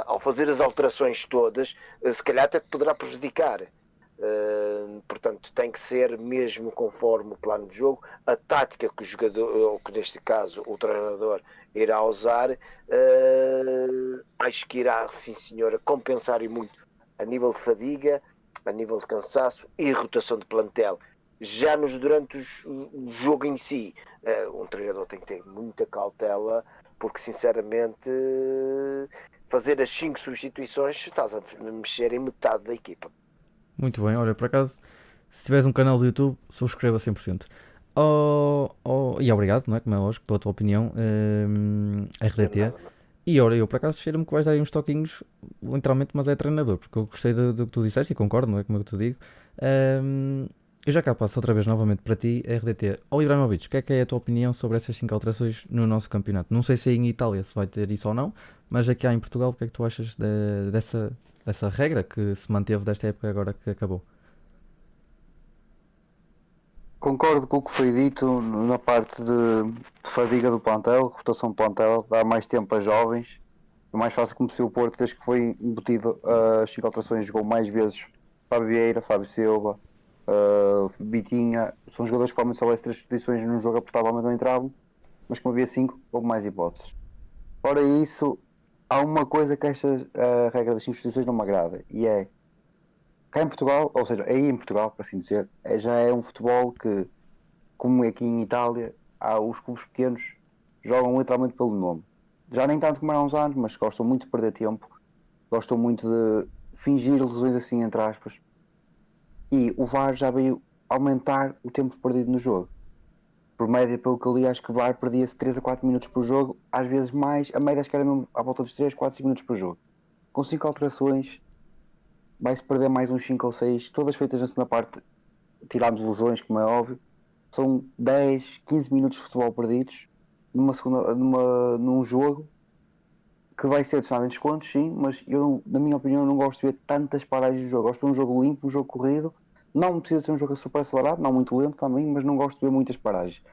[SPEAKER 3] Ao fazer as alterações todas, se calhar até te poderá prejudicar. Portanto, tem que ser mesmo conforme o plano de jogo, a tática que o jogador, ou que neste caso o treinador, irá usar. Acho que irá, sim senhora, compensar e muito a nível de fadiga, a nível de cansaço e rotação de plantel. Já durante o jogo em si, um treinador tem que ter muita cautela, porque sinceramente fazer as 5 substituições estás a mexer em metade da equipa.
[SPEAKER 1] Muito bem, olha, por acaso, se tiveres um canal do YouTube, subscreva 100%. E obrigado, não é? Como é lógico, pela tua opinião, RDT. E olha, eu por acaso cheiro-me que vais dar aí uns toquinhos, literalmente, mas é treinador, porque eu gostei do que tu disseste e concordo, não é? Como eu te digo. Eu já cá passo outra vez novamente para ti, RDT. Ibrahimovic, o que é a tua opinião sobre essas 5 alterações no nosso campeonato? Não sei se em Itália se vai ter isso ou não, mas aqui há em Portugal, o que é que tu achas dessa regra que se manteve desta época agora que acabou?
[SPEAKER 5] Concordo com o que foi dito na parte de fadiga do plantel, rotação do plantel, dar mais tempo a jovens. É mais fácil como se o Porto, desde que foi embutido as 5 alterações, jogou mais vezes Fábio Vieira, Fábio Silva, Bitinha. São jogadores que provavelmente só houvesse 3 substituições num jogo provavelmente não entravam, mas como havia 5, houve mais hipóteses. Fora isso, há uma coisa que esta regra das 5 substituições não me agrada, e é cá em Portugal, ou seja, aí em Portugal, por assim dizer, já é um futebol que, como aqui em Itália, os clubes pequenos jogam literalmente pelo nome. Já nem tanto como há uns anos, mas gostam muito de perder tempo, gostam muito de fingir lesões assim, entre aspas. E o VAR já veio aumentar o tempo perdido no jogo. Por média, pelo que eu li, acho que o VAR perdia-se 3 a 4 minutos por jogo, às vezes mais, a média acho que era mesmo à volta dos 3, 4, 5 minutos por jogo. Com 5 alterações, vai-se perder mais uns 5 ou 6, todas feitas na segunda parte, tirando lesões, como é óbvio. São 10, 15 minutos de futebol perdidos num jogo que vai ser adicionado em descontos, sim, mas eu, na minha opinião, não gosto de ver tantas paragens de jogo. Gosto de ver um jogo limpo, um jogo corrido. Não precisa ser um jogo super acelerado, não muito lento também, mas não gosto de ver muitas paragens.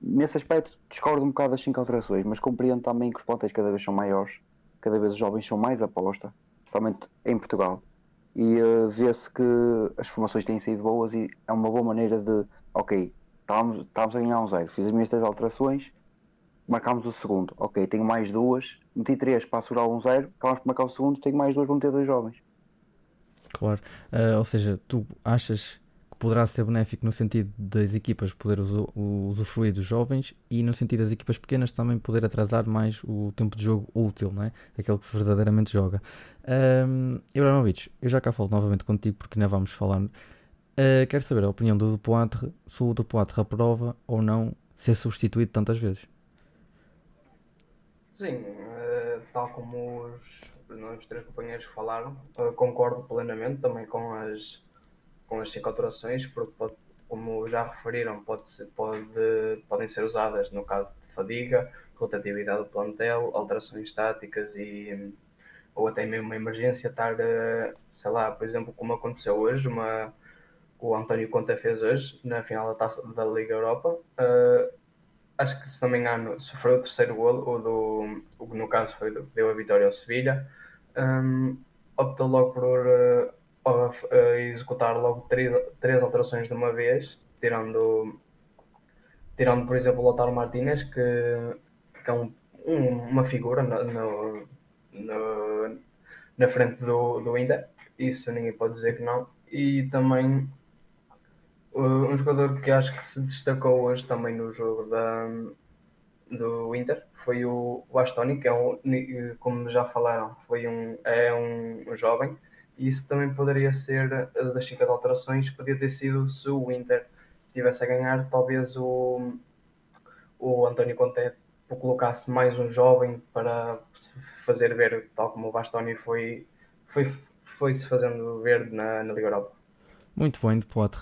[SPEAKER 5] Nesse aspecto, discordo um bocado das 5 alterações, mas compreendo também que os plantéis cada vez são maiores, cada vez os jovens são mais aposta, especialmente em Portugal. E vê-se que as formações têm sido boas e é uma boa maneira de, ok, estávamos a ganhar 1-0, fiz as minhas 3 alterações, marcámos o segundo, ok, tenho mais 2, meti 3 para assegurar 1-0, acabámos por marcar o segundo, tenho mais 2 para meter 2 jovens.
[SPEAKER 1] Claro, ou seja, tu achas que poderá ser benéfico no sentido das equipas poder usufruir dos jovens e no sentido das equipas pequenas também poder atrasar mais o tempo de jogo útil, não é? Aquele que se verdadeiramente joga. Ibrahimovic, eu já cá falo novamente contigo porque ainda vamos falar. Quero saber a opinião do Dupoitre, se o Dupoitre aprova ou não ser substituído tantas vezes.
[SPEAKER 4] Sim, tal como os 3 companheiros que falaram, concordo plenamente também com as 5 alterações, porque como já referiram, podem ser usadas no caso de fadiga, rotatividade do plantel, alterações táticas ou até mesmo uma emergência estar, sei lá, por exemplo, como aconteceu hoje, o António Conte fez hoje, na final da Taça da Liga Europa. Acho que, se não me engano, sofreu o 3º golo, o que no caso deu a vitória ao Sevilha. Optou logo por executar logo 3 alterações de uma vez, tirando por exemplo, o Lautaro Martínez, que é uma figura na frente do Inter, isso ninguém pode dizer que não. E também um jogador que acho que se destacou hoje também no jogo do Inter foi o Bastoni, que como já falaram, é um jovem, e isso também poderia ser, das 5 alterações, podia ter sido se o Inter estivesse a ganhar, talvez o António Conte colocasse mais um jovem para fazer ver, tal como o Bastoni foi-se fazendo ver na Liga Europa.
[SPEAKER 1] Muito bem, Dupoitre.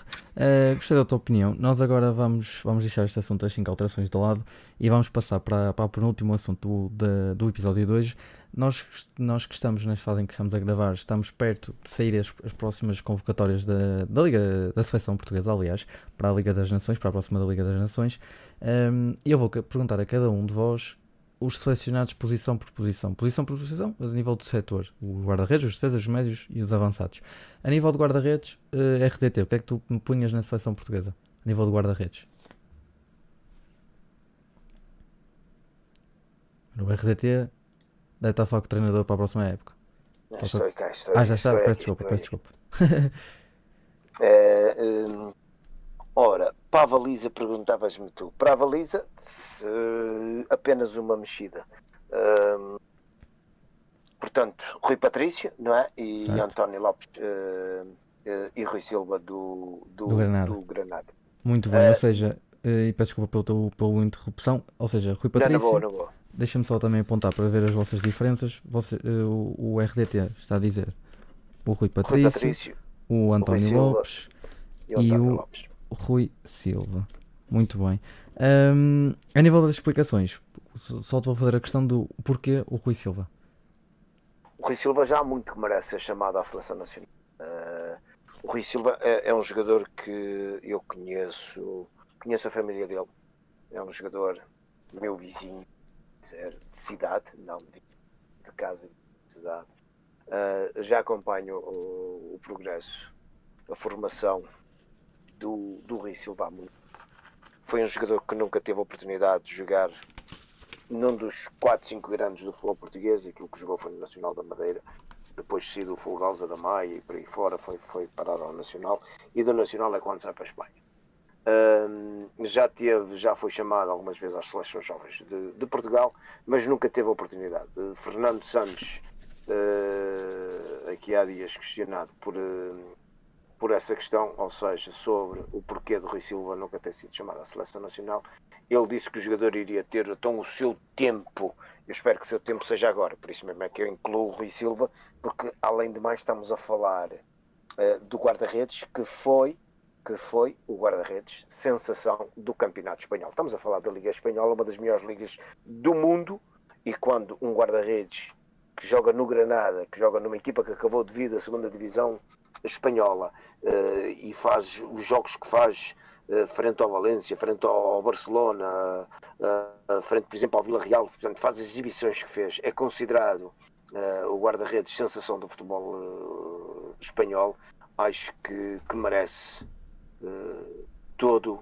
[SPEAKER 1] Gostei da tua opinião. Nós agora vamos deixar este assunto das 5 alterações de lado e vamos passar para o penúltimo assunto do episódio de hoje. Nós que estamos nesta fase em que estamos a gravar, estamos perto de sair as próximas convocatórias da Liga da Seleção Portuguesa, aliás, para a Liga das Nações, para a próxima da Liga das Nações. Eu vou perguntar a cada um de vós os selecionados posição por posição. Posição por posição, mas a nível do setor. Os guarda-redes, os defesas, os médios e os avançados. A nível de guarda-redes, RDT, o que é que tu me punhas na seleção portuguesa? A nível de guarda-redes. No RDT, deve estar a falar com o treinador para a próxima época.
[SPEAKER 3] Estou cá, estou
[SPEAKER 1] Já está, peço desculpa.
[SPEAKER 3] Ora, para a baliza perguntavas-me tu. Para a baliza, apenas uma mexida. Portanto, Rui Patrício, não é? E
[SPEAKER 1] Certo.
[SPEAKER 3] António Lopes e Rui Silva do Granada.
[SPEAKER 1] Muito bem, ou seja, e peço desculpa pela interrupção, ou seja, Rui
[SPEAKER 3] Não,
[SPEAKER 1] Patrício,
[SPEAKER 3] na boa.
[SPEAKER 1] deixa-me só também apontar para ver as vossas diferenças. O RDT está a dizer o Rui
[SPEAKER 3] Rui
[SPEAKER 1] Patrício,
[SPEAKER 3] Patrício
[SPEAKER 1] o António
[SPEAKER 3] Silva
[SPEAKER 1] Lopes
[SPEAKER 3] e o António
[SPEAKER 1] o
[SPEAKER 3] Lopes.
[SPEAKER 1] Rui Silva. Muito bem. A nível das explicações, só te vou fazer a questão do porquê o Rui Silva.
[SPEAKER 3] O Rui Silva já há muito que merece ser chamado à seleção nacional. O Rui Silva é um jogador que eu conheço a família dele. É um jogador meu vizinho, de cidade, não de casa, de cidade. Já acompanho o progresso, a formação do Rui Silva há muito. Foi um jogador que nunca teve a oportunidade de jogar num dos 4, 5 grandes do futebol português. Aquilo que jogou foi no Nacional da Madeira, depois de do Fulgausa da Maia e por aí fora foi parar ao Nacional, e do Nacional é quando sai para a Espanha. Já foi chamado algumas vezes às seleções jovens de Portugal, mas nunca teve a oportunidade. Fernando Santos, aqui há dias questionado por essa questão, ou seja, sobre o porquê de Rui Silva nunca ter sido chamado à seleção nacional. Ele disse que o jogador iria ter então o seu tempo. Eu espero que o seu tempo seja agora, por isso mesmo é que eu incluo o Rui Silva, porque além de mais estamos a falar do guarda-redes que foi o guarda-redes sensação do Campeonato Espanhol. Estamos a falar da Liga Espanhola, uma das melhores ligas do mundo, e quando um guarda-redes que joga no Granada, que joga numa equipa que acabou de vir da segunda divisão espanhola, e faz os jogos que faz frente ao Valência, frente ao Barcelona, frente, por exemplo, ao Villarreal, portanto, faz as exibições que fez, é considerado o guarda-redes sensação do futebol espanhol. Acho que merece todo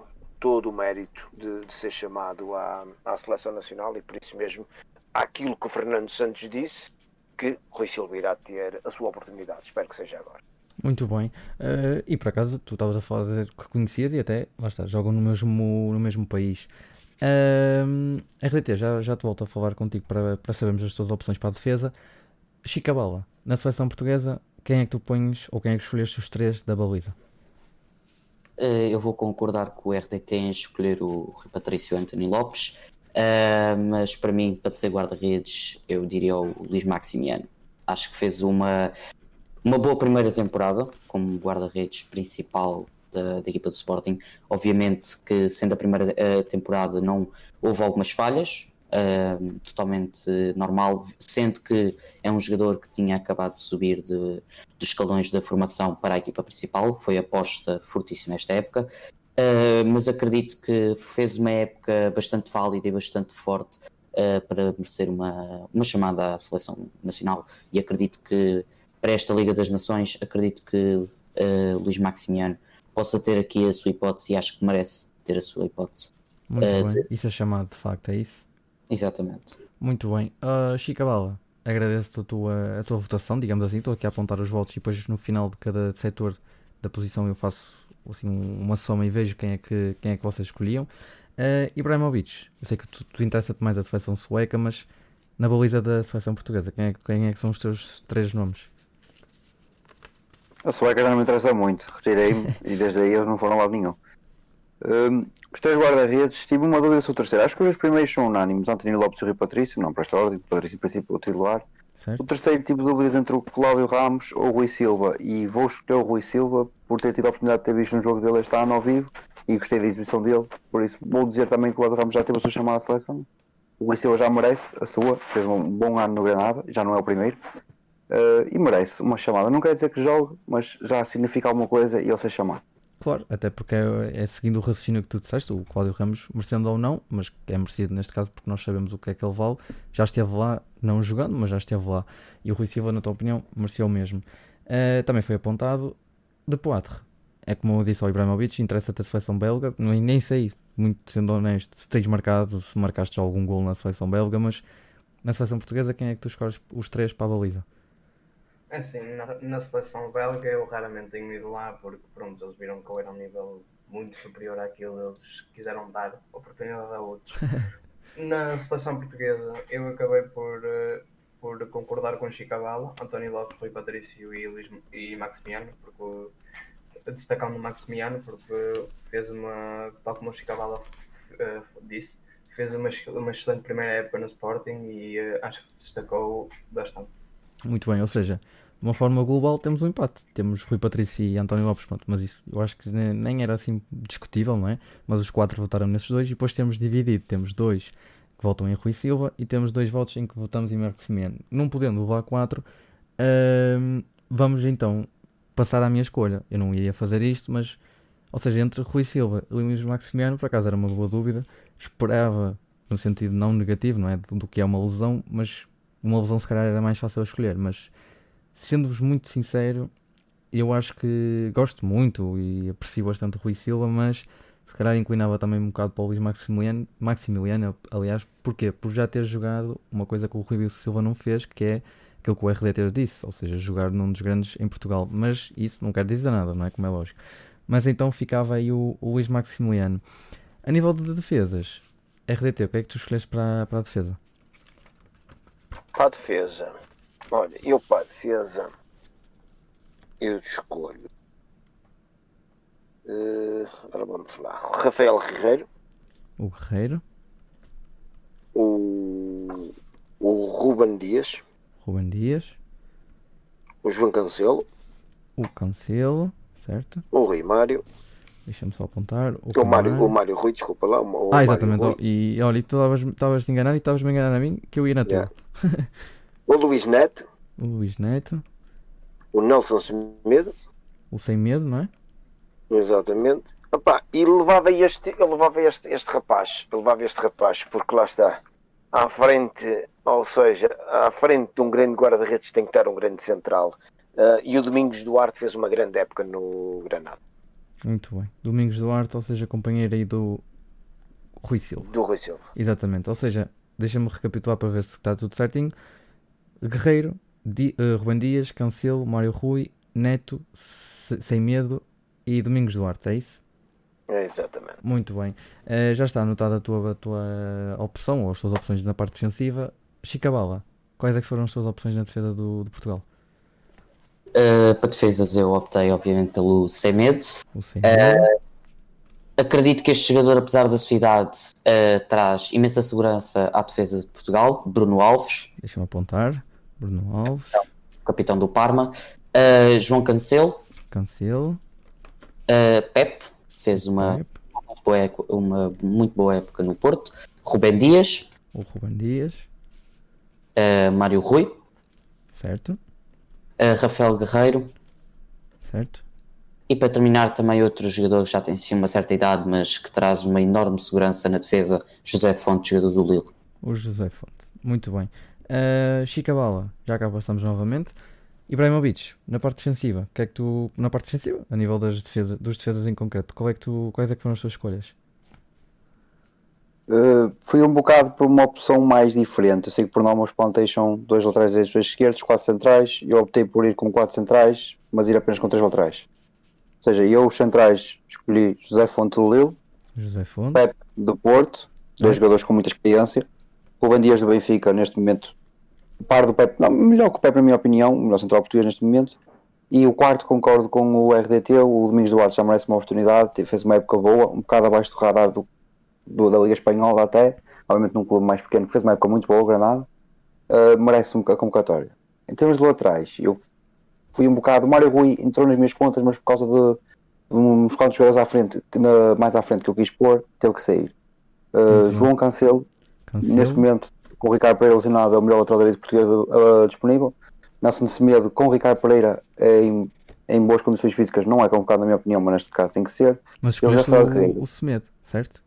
[SPEAKER 3] o mérito de ser chamado à seleção nacional, e por isso mesmo aquilo que o Fernando Santos disse, que Rui Silva irá ter a sua oportunidade. Espero que seja agora.
[SPEAKER 1] Muito bem. E por acaso, tu estavas a falar dizer que conhecias e até, lá está, jogam no mesmo país. RDT, já te volto a falar contigo para sabermos as tuas opções para a defesa. Chica Bala, na seleção portuguesa, quem é que tu pões ou quem é que escolheste os 3 da baliza?
[SPEAKER 2] Eu vou concordar com o RDT em escolher o Rui Patrício e o António Lopes, mas para mim, para ser guarda-redes, eu diria o Luís Maximiano. Acho que fez uma boa primeira temporada como guarda-redes principal da equipa do Sporting. Obviamente que, sendo a primeira temporada, não houve algumas falhas, totalmente normal, sendo que é um jogador que tinha acabado de subir dos escalões da formação para a equipa principal. Foi aposta fortíssima esta época, mas acredito que fez uma época bastante válida e bastante forte para merecer uma chamada à seleção nacional, e acredito que para esta Liga das Nações, acredito que Luís Maximiano possa ter aqui a sua hipótese, e acho que merece ter a sua hipótese.
[SPEAKER 1] Muito bem, isso é chamado de facto, é isso?
[SPEAKER 2] Exatamente.
[SPEAKER 1] Muito bem. Chica Bala, agradeço a tua votação, digamos assim. Estou aqui a apontar os votos e depois no final de cada setor da posição eu faço assim uma soma e vejo quem é que vocês escolhiam. Ibrahimovic, eu sei que tu interessa-te mais a seleção sueca, mas na baliza da seleção portuguesa, quem é que são os teus 3 nomes?
[SPEAKER 5] A sueca já não me interessa muito, retirei-me e desde aí eles não foram a lado nenhum. Os 3 guarda-redes, tive uma dúvida sobre o terceiro. Acho que os primeiros são unânimes, António Lopes e o Rui Patrício, não para esta ordem, Patrício em princípio o titular.
[SPEAKER 1] Certo?
[SPEAKER 5] O terceiro tive dúvidas entre o Cláudio Ramos ou o Rui Silva, e vou escolher o Rui Silva por ter tido a oportunidade de ter visto um jogo dele este ano ao vivo e gostei da exibição dele, por isso vou dizer também que o Cláudio Ramos já teve a sua chamada à seleção. O Rui Silva já merece a sua, fez um bom ano no Granada, já não é o primeiro, e merece uma chamada. Não quer dizer que jogue, mas já significa alguma coisa e ele ser chamado.
[SPEAKER 1] Claro, até porque é seguindo o raciocínio que tu disseste, o Cláudio Ramos, merecendo ou não, mas é merecido neste caso porque nós sabemos o que é que ele vale. Já esteve lá, não jogando, mas já esteve lá. E o Rui Silva, na tua opinião, merecia o mesmo. Também foi apontado de Poitre. É como eu disse ao Ibrahimovic, interessa-te a seleção belga. Nem sei, muito sendo honesto, se tens marcado, se marcaste já algum gol na seleção belga, mas na seleção portuguesa, quem é que tu escolhes os três para a baliza?
[SPEAKER 4] Assim, na seleção belga eu raramente tenho ido lá porque pronto, eles viram que eu era um nível muito superior àquilo, eles quiseram dar oportunidade a outros. Na seleção portuguesa eu acabei por concordar com Chicabala, António Lopes, Rui Patrício e Maximiano, porque destacando o Maximiano porque fez tal como o Chicabala disse, fez uma excelente primeira época no Sporting e acho que se destacou bastante.
[SPEAKER 1] Muito bem, ou seja, de uma forma global temos um empate. Temos Rui Patrício e António Lopes, pronto, mas isso eu acho que nem era assim discutível, não é? Mas os 4 votaram nesses dois e depois temos dividido. Temos 2 que votam em Rui Silva e temos 2 votos em que votamos em Maximiano. Não podendo levar 4, vamos então passar à minha escolha. Eu não iria fazer isto, mas, ou seja, entre Rui Silva e Luís Maximiano, por acaso era uma boa dúvida. Esperava, no sentido não negativo, não é? Do que é uma lesão, mas uma lesão se calhar era mais fácil a escolher, mas sendo-vos muito sincero, eu acho que gosto muito e aprecio bastante o Rui Silva, mas se calhar inclinava também um bocado para o Luís Maximiliano, aliás, porquê? Por já ter jogado uma coisa que o Rui Silva não fez, que é aquilo que o RDT disse, ou seja, jogar num dos grandes em Portugal, mas isso não quer dizer nada, não é? Como é lógico. Mas então ficava aí o Luís Maximiliano. A nível de defesas, RDT, o que é que tu escolheste para a defesa?
[SPEAKER 3] Para a defesa, olha, eu para a defesa, eu escolho. Agora vamos lá. O Rafael Guerreiro,
[SPEAKER 1] O Guerreiro,
[SPEAKER 3] o Ruben Dias,
[SPEAKER 1] Ruben Dias,
[SPEAKER 3] o João Cancelo,
[SPEAKER 1] o Cancelo, certo?
[SPEAKER 3] o Rui Mário,
[SPEAKER 1] Deixa-me só apontar.
[SPEAKER 3] o Mário Rui, desculpa lá. O Mário
[SPEAKER 1] Exatamente.
[SPEAKER 3] Rui.
[SPEAKER 1] E olha, e tu estavas-te a enganar e estavas-me a enganar a mim que eu ia na tua.
[SPEAKER 3] Yeah. O Luís Neto,
[SPEAKER 1] O Luís Neto,
[SPEAKER 3] o Nelson Semedo,
[SPEAKER 1] o Sem Medo, não é?
[SPEAKER 3] exatamente. Opa, e levava este rapaz, porque lá está, à frente, ou seja, à frente de um grande guarda-redes tem que estar um grande central. E o Domingos Duarte fez uma grande época no Granada.
[SPEAKER 1] Muito bem. Domingos Duarte, ou seja, companheiro aí do Rui Silva.
[SPEAKER 3] Do Rui Silva.
[SPEAKER 1] Exatamente. Ou seja, deixa-me recapitular para ver se está tudo certinho. Guerreiro, Ruben Dias, Cancelo, Mário Rui, Neto, Sem Medo e Domingos Duarte, é isso?
[SPEAKER 3] Exatamente.
[SPEAKER 1] Muito bem. Já está anotada a tua opção, ou as tuas opções na parte defensiva. Chicabala, quais é que foram as tuas opções na defesa de Portugal?
[SPEAKER 2] Para defesas eu optei obviamente pelo Semedo.
[SPEAKER 1] O Sem Medo.
[SPEAKER 2] Acredito que este jogador, apesar da sua idade, traz imensa segurança à defesa de Portugal. Bruno Alves,
[SPEAKER 1] Deixa-me apontar. Bruno Alves,
[SPEAKER 2] capitão do Parma. João Cancelo,
[SPEAKER 1] Cancelo,
[SPEAKER 2] Pep, fez uma
[SPEAKER 1] Pep,
[SPEAKER 2] muito boa época no Porto. Rubem Dias,
[SPEAKER 1] o Ruben Dias,
[SPEAKER 2] Mário Rui,
[SPEAKER 1] certo?
[SPEAKER 2] Rafael Guerreiro.
[SPEAKER 1] Certo?
[SPEAKER 2] E para terminar também outro jogador que já tem sim uma certa idade, mas que traz uma enorme segurança na defesa, José Fonte, jogador do Lille.
[SPEAKER 1] O José Fonte. Muito bem. Chicabala, já cá passamos novamente. Ibrahimovic, na parte defensiva, o que é que tu, na parte defensiva, a nível dos defesas em concreto, quais é que foram as tuas escolhas?
[SPEAKER 5] Fui um bocado por uma opção mais diferente. Eu sei que por norma os plantéis são 2 laterais direitos, 2 esquerdos, 4 centrais. Eu optei por ir com 4 centrais, mas ir apenas com 3 laterais. Ou seja, eu os centrais escolhi José Fonte do Lille,
[SPEAKER 1] José Fonte,
[SPEAKER 5] Pep do Porto, 2 jogadores com muita experiência. Ruben Dias do Benfica, neste momento, par do Pep, não, melhor que o Pep na minha opinião, o melhor central português neste momento. E o quarto, concordo com o RDT, o Domingos Duarte já merece uma oportunidade, fez uma época boa, um bocado abaixo do radar da Liga Espanhola até, obviamente num clube mais pequeno que fez uma época muito boa, o Granada, merece a convocatória. Em termos de laterais, eu fui um bocado, o Mário Rui entrou nas minhas contas, mas por causa de uns quantos jogadores mais à frente que eu quis pôr, teve que sair. João Cancelo, neste momento, com o Ricardo Pereira lesionado, é o melhor lateral direito português disponível. Nelson Semedo com o Ricardo Pereira em boas condições físicas não é convocado na minha opinião, mas neste caso tem que ser.
[SPEAKER 1] Mas
[SPEAKER 5] E o
[SPEAKER 1] escolheste
[SPEAKER 5] Rafael Guerreiro.
[SPEAKER 1] o Semedo, certo?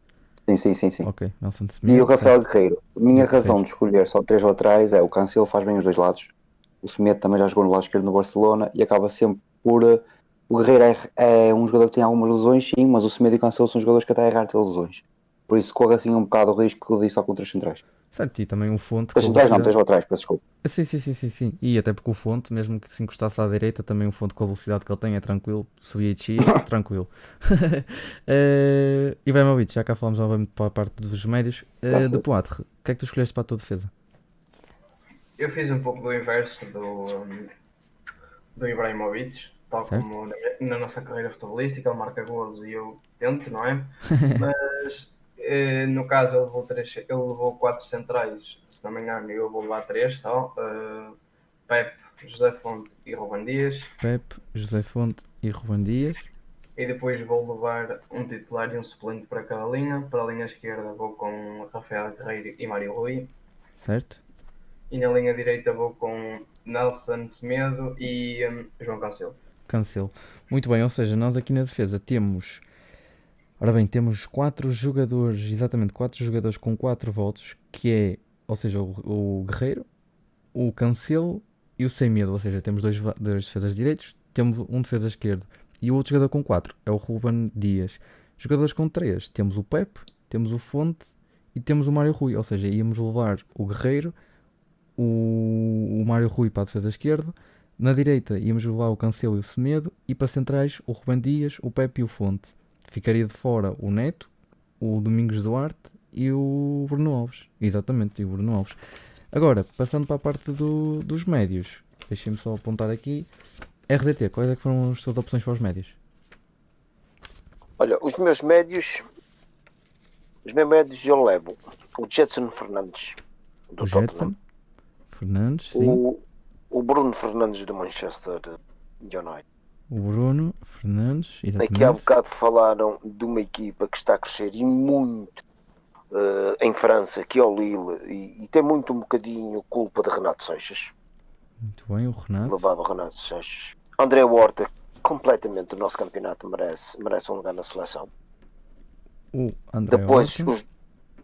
[SPEAKER 5] Sim.
[SPEAKER 1] Ok, Nelson de
[SPEAKER 5] E
[SPEAKER 1] Semedo.
[SPEAKER 5] o Rafael
[SPEAKER 1] certo.
[SPEAKER 5] Guerreiro. A minha
[SPEAKER 1] E o Guerreiro.
[SPEAKER 5] razão de escolher só 3 laterais é o Cancelo faz bem os dois lados. O Semedo também já jogou no lado esquerdo no Barcelona e acaba sempre por. O Guerreiro é um jogador que tem algumas lesões, sim, mas o Semedo e o Cancelo são jogadores que até é raro ter lesões. Por isso corre assim um bocado o risco que eu disse ao contra os centrais.
[SPEAKER 1] Certo, e também um Fonte
[SPEAKER 5] Três
[SPEAKER 1] com
[SPEAKER 5] centrais não,
[SPEAKER 1] velocidade.
[SPEAKER 5] 3 laterais, peço desculpa.
[SPEAKER 1] Sim. E até porque o Fonte, mesmo que se encostasse à direita, também um Fonte com a velocidade que ele tem é tranquilo. Subia e descia, tranquilo. Ibrahimovic, já cá falámos novamente para a parte dos médios. De Poitre, o que é que tu escolheste para a tua defesa?
[SPEAKER 4] Eu fiz um pouco do inverso do Ibrahimovic, tal
[SPEAKER 1] Certo.
[SPEAKER 4] como na nossa carreira futebolística, ele marca golos e eu tento, não é? Mas no caso ele levou 4 centrais, se não me engano, e eu vou levar 3 só. Pepe, José Fonte e Ruben Dias.
[SPEAKER 1] Pepe, José Fonte e Ruben Dias.
[SPEAKER 4] E depois vou levar um titular e um suplente para cada linha. Para a linha esquerda vou com Rafael Guerreiro e Mário Rui.
[SPEAKER 1] Certo.
[SPEAKER 4] E na linha direita vou com Nelson Semedo e João Cancelo.
[SPEAKER 1] Cancelo. Muito bem, ou seja, nós aqui na defesa temos. Ora bem, temos 4 jogadores, exatamente 4 jogadores com 4 votos, que é, ou seja, o Guerreiro, o Cancelo e o Sem Medo, ou seja, temos dois defesas direitos, temos um defesa esquerdo e o outro jogador com 4 é o Ruben Dias. Jogadores com 3, temos o Pepe, temos o Fonte e temos o Mário Rui, ou seja, íamos levar o Guerreiro, o Mário Rui para a defesa esquerda, na direita íamos levar o Cancelo e o Semedo e para centrais o Ruben Dias, o Pepe e o Fonte. Ficaria de fora o Neto, o Domingos Duarte e o Bruno Alves. Exatamente, e o Bruno Alves. Agora, passando para a parte dos médios. Deixem-me só apontar aqui. RDT, quais é que foram as suas opções para os médios?
[SPEAKER 3] Olha, os meus médios eu levo o Jetson Fernandes do
[SPEAKER 1] O
[SPEAKER 3] Tottenham,
[SPEAKER 1] Jetson Fernandes, sim.
[SPEAKER 3] o Bruno Fernandes do Manchester United.
[SPEAKER 1] O Bruno Fernandes, exatamente.
[SPEAKER 3] Aqui há bocado falaram de uma equipa que está a crescer e muito em França, que é o Lille, e tem muito um bocadinho culpa de Renato Seixas.
[SPEAKER 1] Muito bem, o Renato.
[SPEAKER 3] Levava Renato Seixas. André Horta, completamente o nosso campeonato, merece um lugar na seleção.
[SPEAKER 1] O André
[SPEAKER 3] Depois,
[SPEAKER 1] Horta.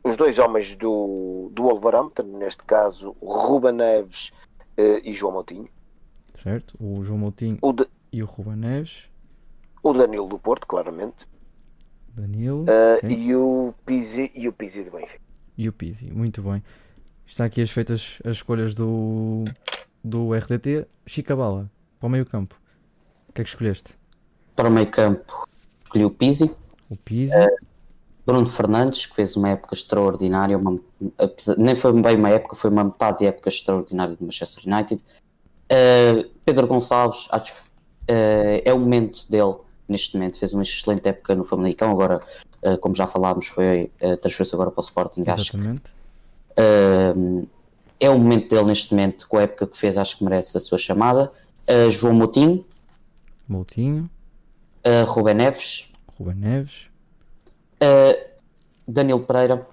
[SPEAKER 3] os dois homens do Wolverhampton, neste caso, Ruben Neves e João Moutinho.
[SPEAKER 1] Certo, o João Moutinho e o Ruben Neves.
[SPEAKER 3] O Danilo do Porto, claramente.
[SPEAKER 1] Danilo.
[SPEAKER 3] E o Pizzi do Benfica.
[SPEAKER 1] E o Pizzi, muito bem. Está aqui feitas as escolhas do RDT. Chicabala, para o meio campo. O que é que escolheste?
[SPEAKER 2] Para o meio campo, escolhi o Pizzi.
[SPEAKER 1] O Pizzi.
[SPEAKER 2] Bruno Fernandes, que fez uma época extraordinária, nem foi bem uma época, foi uma metade de época extraordinária do Manchester United. Pedro Gonçalves, é o momento dele neste momento, fez uma excelente época no Famalicão, agora, como já falámos, transferiu-se agora para o Sporting.
[SPEAKER 1] Exatamente.
[SPEAKER 2] É o momento dele neste momento, com a época que fez, acho que merece a sua chamada. João Moutinho, Ruben Neves, Danilo Pereira,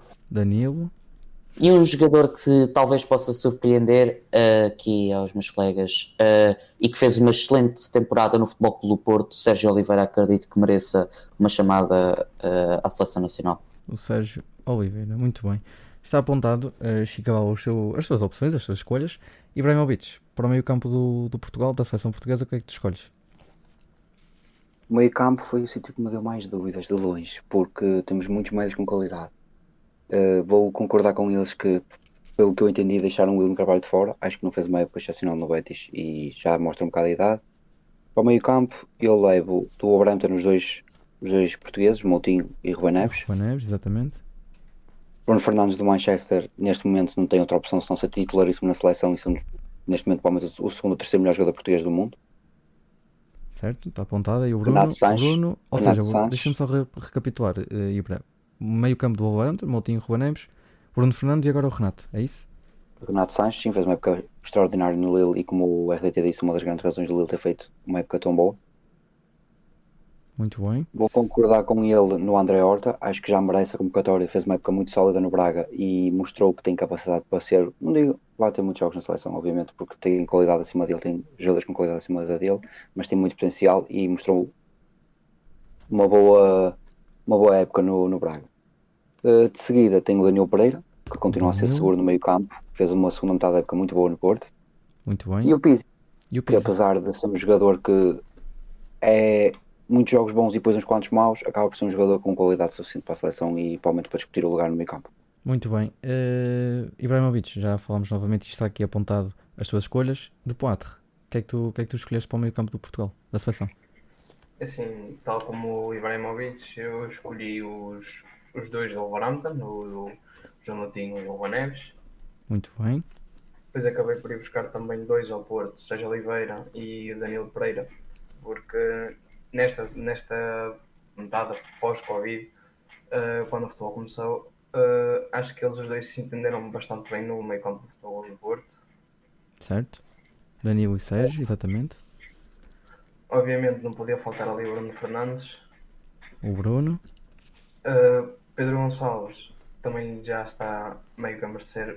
[SPEAKER 2] e um jogador que talvez possa surpreender aqui aos meus colegas e que fez uma excelente temporada no Futebol Clube do Porto, Sérgio Oliveira, acredito que mereça uma chamada à Seleção Nacional.
[SPEAKER 1] O Sérgio Oliveira, muito bem. Está apontado, Chicabala, as suas opções, as suas escolhas. Ibrahimovic, para o meio campo do Portugal, da Seleção Portuguesa, o que é que tu escolhes?
[SPEAKER 5] O meio campo foi o sítio que me deu mais dúvidas de longe, porque temos muitos médios com qualidade. Vou concordar com eles que, pelo que eu entendi, deixaram o William Carvalho de fora. Acho que não fez uma época excepcional no Betis e já mostra um bocado a idade. Para o meio campo, eu levo do Wolverhampton os dois portugueses, Moutinho e Ruben Neves.
[SPEAKER 1] Exatamente.
[SPEAKER 5] Bruno Fernandes do Manchester, neste momento não tem outra opção senão ser titularíssimo na seleção e sendo, neste momento, provavelmente o segundo ou terceiro melhor jogador português do mundo.
[SPEAKER 1] Certo, está apontado. E o Bruno, deixa-me só recapitular, Ibra. Meio campo do Wolverhampton, Moutinho, Ruben Neves, Bruno Fernandes e agora o Renato, é isso?
[SPEAKER 5] Renato Sanches, sim, fez uma época extraordinária no Lille e, como o RDT disse, uma das grandes razões do Lille ter feito uma época tão boa.
[SPEAKER 1] Muito bem.
[SPEAKER 5] Vou concordar com ele no André Horta. Acho que já merece a convocatória. Fez uma época muito sólida no Braga e mostrou que tem capacidade para ser. Não digo, vai ter muitos jogos na seleção, obviamente, porque tem qualidade acima dele, tem jogadores com qualidade acima da dele, mas tem muito potencial e mostrou uma boa época no Braga. De seguida tem o Daniel Pereira, que continua a ser
[SPEAKER 1] Danilo.
[SPEAKER 5] seguro no meio campo. Fez uma segunda metade da época muito boa no Porto.
[SPEAKER 1] Muito bem.
[SPEAKER 5] E o Pizzi,
[SPEAKER 1] E o
[SPEAKER 5] que
[SPEAKER 1] Pizzi?
[SPEAKER 5] apesar de ser um jogador que é muitos jogos bons e depois uns quantos maus, acaba por ser um jogador com qualidade suficiente para a seleção e provavelmente para discutir o lugar no meio campo.
[SPEAKER 1] Muito bem. Ibrahimovic, já falamos novamente, isto está aqui apontado as tuas escolhas. De Poitre, o que é que tu escolheste para o meio campo do Portugal, da seleção?
[SPEAKER 4] Assim, tal como o Ibrahimovic, eu escolhi os dois do Wolverhampton, o João Moutinho e o Juan Neves.
[SPEAKER 1] Muito bem.
[SPEAKER 4] Depois acabei por ir buscar também dois ao Porto, Sérgio Oliveira e o Danilo Pereira, porque nesta metade pós-Covid, quando o futebol começou, acho que eles os dois se entenderam bastante bem no meio campo do futebol do Porto.
[SPEAKER 1] Certo. Danilo e Sérgio, exatamente.
[SPEAKER 4] Obviamente não podia faltar ali o Bruno Fernandes.
[SPEAKER 1] O Bruno.
[SPEAKER 4] Pedro Gonçalves também já está meio que a merecer,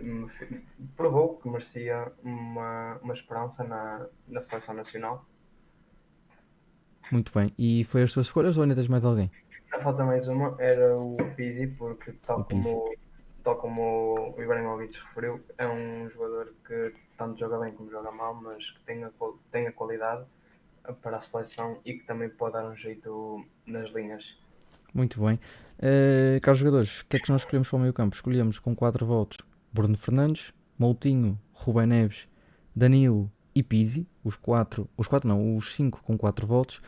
[SPEAKER 4] provou que merecia uma esperança na seleção nacional.
[SPEAKER 1] Muito bem. E foi as tuas escolhas ou ainda tens mais alguém?
[SPEAKER 4] A falta mais uma era o Pizzi, porque
[SPEAKER 1] O Pizzi.
[SPEAKER 4] tal como o Ibrahimovic referiu, é um jogador que tanto joga bem como joga mal, mas que tem a qualidade para a seleção e que também pode dar um jeito nas linhas.
[SPEAKER 1] Muito bem. Caros jogadores, o que é que nós escolhemos para o meio campo? Escolhemos com 4 votos Bruno Fernandes, Moutinho, Rubén Neves, Danilo e Pizzi. Os 5 com 4 votos.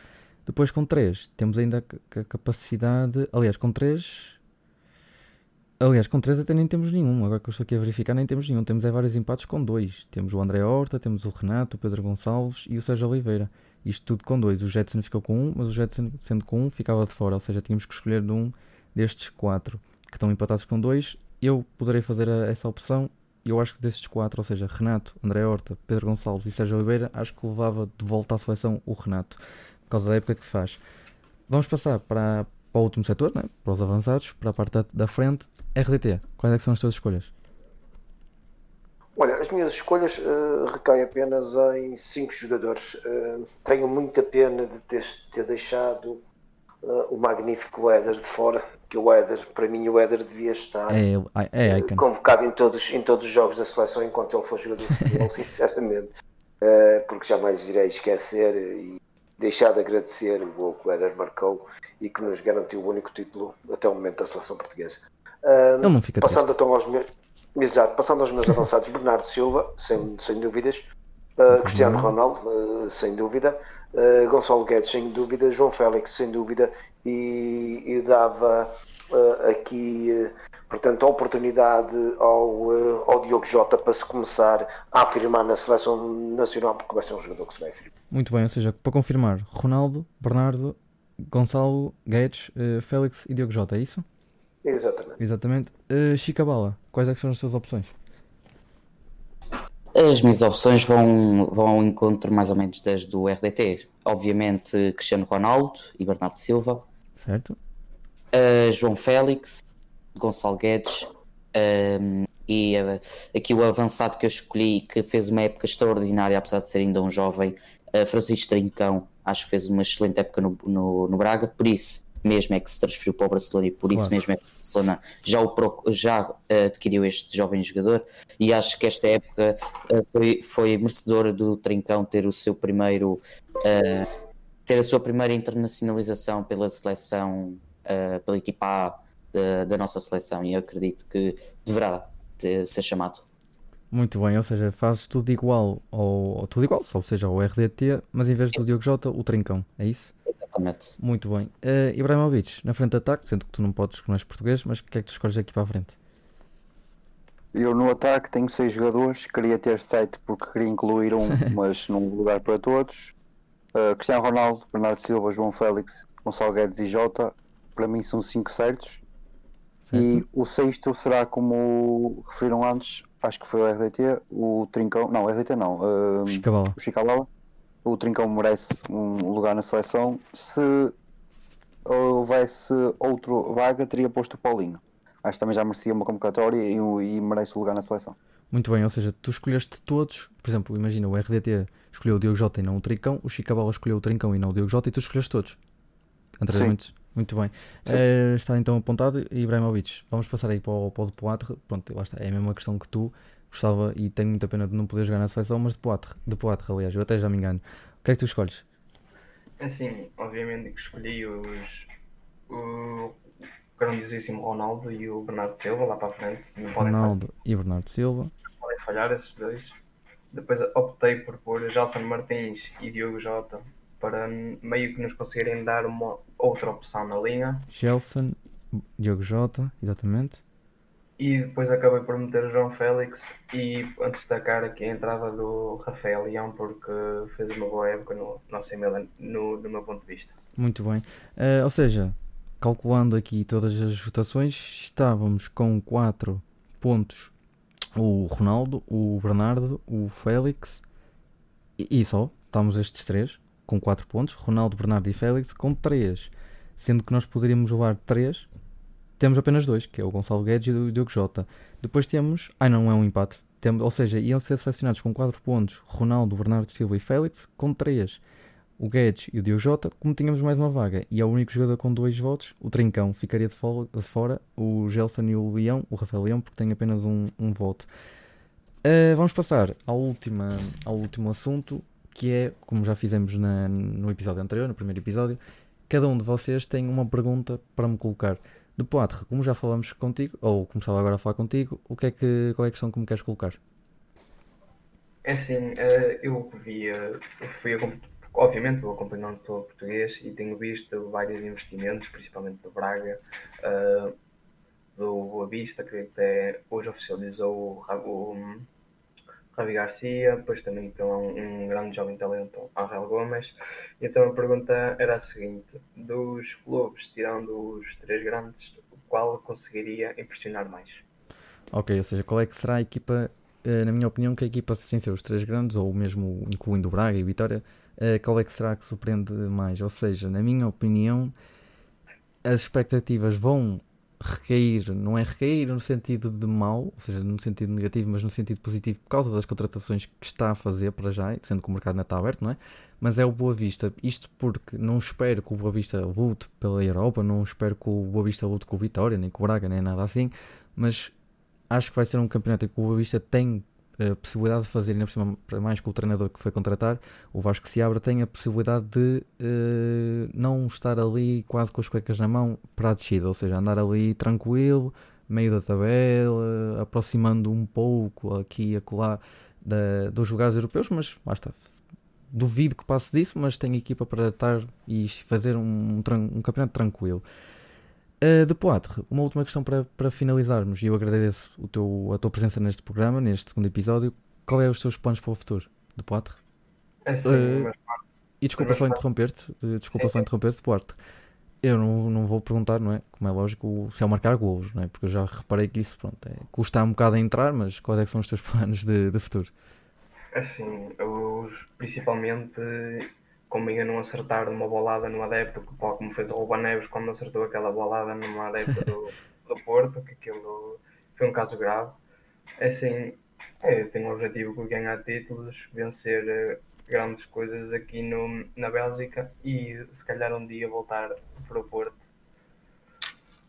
[SPEAKER 1] Depois com 3 temos ainda a capacidade. Aliás, com 3 até nem temos nenhum. Agora que eu estou aqui a verificar, nem temos nenhum. Temos vários empates com 2. Temos o André Horta, temos o Renato, o Pedro Gonçalves e o Sérgio Oliveira. Isto tudo com 2. O Jetson ficou com 1, mas o Jetson, sendo com 1, ficava de fora. Ou seja, tínhamos que escolher de um destes 4 que estão empatados com 2. Eu poderei fazer essa opção. Eu acho que destes 4, ou seja, Renato, André Horta, Pedro Gonçalves e Sérgio Oliveira, acho que levava de volta à seleção o Renato, por causa da época que faz. Vamos passar para o último setor, né? Para os avançados, para a parte da frente. RDT, quais é que são as tuas escolhas?
[SPEAKER 3] Olha, as minhas escolhas recaem apenas em 5 jogadores. Tenho muita pena de ter deixado o magnífico Éder de fora, que o Éder, para mim, o Éder devia estar
[SPEAKER 1] Icon.
[SPEAKER 3] convocado em todos os jogos da seleção enquanto ele for jogador de futebol, sinceramente, porque jamais irei esquecer e deixar de agradecer o gol que o Éder marcou e que nos garantiu o único título até o momento da seleção portuguesa.
[SPEAKER 1] Ele não fica
[SPEAKER 3] Passando
[SPEAKER 1] triste.
[SPEAKER 3] então passando aos meus avançados, Bernardo Silva, sem dúvidas, Cristiano Ronaldo, sem dúvida, Gonçalo Guedes, sem dúvida, João Félix, sem dúvida, e dava aqui, portanto, a oportunidade ao Diogo Jota para se começar a afirmar na seleção nacional, porque vai ser um jogador que se vai afirmar.
[SPEAKER 1] Muito bem, ou seja, para confirmar, Ronaldo, Bernardo, Gonçalo, Guedes, Félix e Diogo Jota, é isso?
[SPEAKER 3] Exatamente.
[SPEAKER 1] Chica Bala, quais é que são as suas opções?
[SPEAKER 2] As minhas opções vão ao encontro mais ou menos das do RDT. Obviamente Cristiano Ronaldo e Bernardo Silva,
[SPEAKER 1] Certo?
[SPEAKER 2] João Félix, Gonçalo Guedes, e aqui o avançado que eu escolhi, que fez uma época extraordinária, apesar de ser ainda um jovem, Francisco Trincão. Acho que fez uma excelente época no Braga, por isso mesmo é que se transferiu para o Barcelona e por isso mesmo é que o Barcelona já adquiriu este jovem jogador, e acho que esta época foi merecedora do Trincão ter o seu primeiro ter a sua primeira internacionalização pela seleção, pela equipa A da nossa seleção, e eu acredito que deverá ser chamado.
[SPEAKER 1] Muito bem, ou seja, fazes tudo igual ou seja, ao RDT, mas em vez do Diogo Jota, o Trincão, é isso?
[SPEAKER 2] Exatamente.
[SPEAKER 1] Muito bem. Ibrahimovic, na frente de ataque, sendo que tu não podes, que não és português, mas o que é que tu escolhes aqui para a frente?
[SPEAKER 5] Eu no ataque tenho 6 jogadores, queria ter 7 porque queria incluir um, mas num lugar para todos. Cristiano Ronaldo, Bernardo Silva, João Félix, Gonçalo Guedes e Jota, para mim são 5 certos.
[SPEAKER 1] Certo?
[SPEAKER 5] E o sexto será como referiram antes, acho que foi o RDT, o Trincão, não, RDT não,
[SPEAKER 1] Chica Bala.
[SPEAKER 5] o Chicabala. O Trincão merece um lugar na seleção. Se houvesse outro vaga, teria posto o Paulinho. Acho que também já merecia uma convocatória e merece o lugar na seleção.
[SPEAKER 1] Muito bem, ou seja, tu escolheste todos, por exemplo, imagina o RDT escolheu o Diogo Jota e não o Trincão, o Chico Cabala escolheu o Trincão e não o Diogo Jota e tu escolheste todos. Anteriormente. Muito bem.
[SPEAKER 5] Sim.
[SPEAKER 1] Está então apontado, Ibrahimovic. Vamos passar aí para o De Poitre. Pronto, lá está, é a mesma questão que tu. Gostava e tenho muita pena de não poder jogar na seleção, mas De Poitre, aliás, eu até já me engano. O que é que tu escolhes?
[SPEAKER 4] Assim, obviamente que escolhi o grandiosíssimo Ronaldo e o Bernardo Silva lá para a frente. Não podem
[SPEAKER 1] Ronaldo e Bernardo Silva.
[SPEAKER 4] falhar esses dois. Depois optei por pôr Gelson Martins e Diogo Jota para meio que nos conseguirem dar uma outra opção na linha.
[SPEAKER 1] Gelson, Diogo Jota, exatamente.
[SPEAKER 4] E depois acabei por meter o João Félix e a destacar aqui a entrada do Rafael Leão porque fez uma boa época no AC Milan, no meu ponto de vista.
[SPEAKER 1] Muito bem. Ou seja, calculando aqui todas as votações, estávamos com 4 pontos. O Ronaldo, o Bernardo, o Félix e só. Estamos estes 3 com 4 pontos. Ronaldo, Bernardo e Félix com 3. Sendo que nós poderíamos levar 3. Temos apenas 2, que é o Gonçalo Guedes e o Diogo Jota. Depois temos... não é um empate. Ou seja, iam ser selecionados com 4 pontos Ronaldo, Bernardo Silva e Félix. Com 3, o Guedes e o Diogo Jota. Como tínhamos mais uma vaga e é o único jogador com 2 votos, o Trincão ficaria de fora. O Gelson e o Leão, o Rafael Leão, porque tem apenas um voto. Vamos passar ao último assunto, que é, como já fizemos no episódio anterior, no primeiro episódio, cada um de vocês tem uma pergunta para me colocar. De Poitre, como já falamos contigo, ou começava agora a falar contigo, qual é a questão que me queres colocar?
[SPEAKER 4] É assim, eu obviamente vou acompanhando todo o português e tenho visto vários investimentos, principalmente do Braga, do Boa Vista, que até hoje oficializou o Javi Garcia, depois também tem um grande jovem talento, Ángel Gomes. Então a pergunta era a seguinte: dos clubes, tirando os 3 grandes, qual conseguiria impressionar mais?
[SPEAKER 1] Ok, ou seja, qual é que será a equipa, na minha opinião, que a equipa, sem ser os 3 grandes, ou mesmo incluindo o Braga e o Vitória, qual é que será que surpreende mais? Ou seja, na minha opinião, as expectativas vão recair, não é recair no sentido de mau, ou seja, no sentido negativo, mas no sentido positivo por causa das contratações que está a fazer para já, sendo que o mercado não está aberto, não é? Mas é o Boa Vista, isto porque não espero que o Boa Vista lute pela Europa, não espero que o Boa Vista lute com o Vitória, nem com o Braga, nem nada assim, mas acho que vai ser um campeonato em que o Boa Vista tem a possibilidade de fazer, ainda por cima, para mais que o treinador que foi contratar, o Vasco Seabra, tem a possibilidade de não estar ali quase com as cuecas na mão para a descida, ou seja, andar ali tranquilo, meio da tabela, aproximando um pouco aqui e acolá dos lugares europeus, mas lá está. Duvido que passe disso, mas tem equipa para estar e fazer um campeonato tranquilo. De Poitre, uma última questão para finalizarmos, e eu agradeço a tua presença neste programa, neste segundo episódio. Qual é os teus planos para o futuro, de Poitre?
[SPEAKER 4] É assim,
[SPEAKER 1] E desculpa só interromper-te, de Poitre. Eu não vou perguntar, não é? Como é lógico, se é marcar golos, não é? Porque eu já reparei que isso, pronto, custa um bocado a entrar, mas quais é que são os teus planos de futuro?
[SPEAKER 4] assim, principalmente como ainda não acertar uma bolada no adepto, como fez o Ruben Neves quando acertou aquela bolada numa adepto do Porto, que aquilo foi um caso grave. É assim, eu tenho o objetivo de ganhar títulos, vencer grandes coisas aqui na Bélgica e se calhar um dia voltar para o Porto.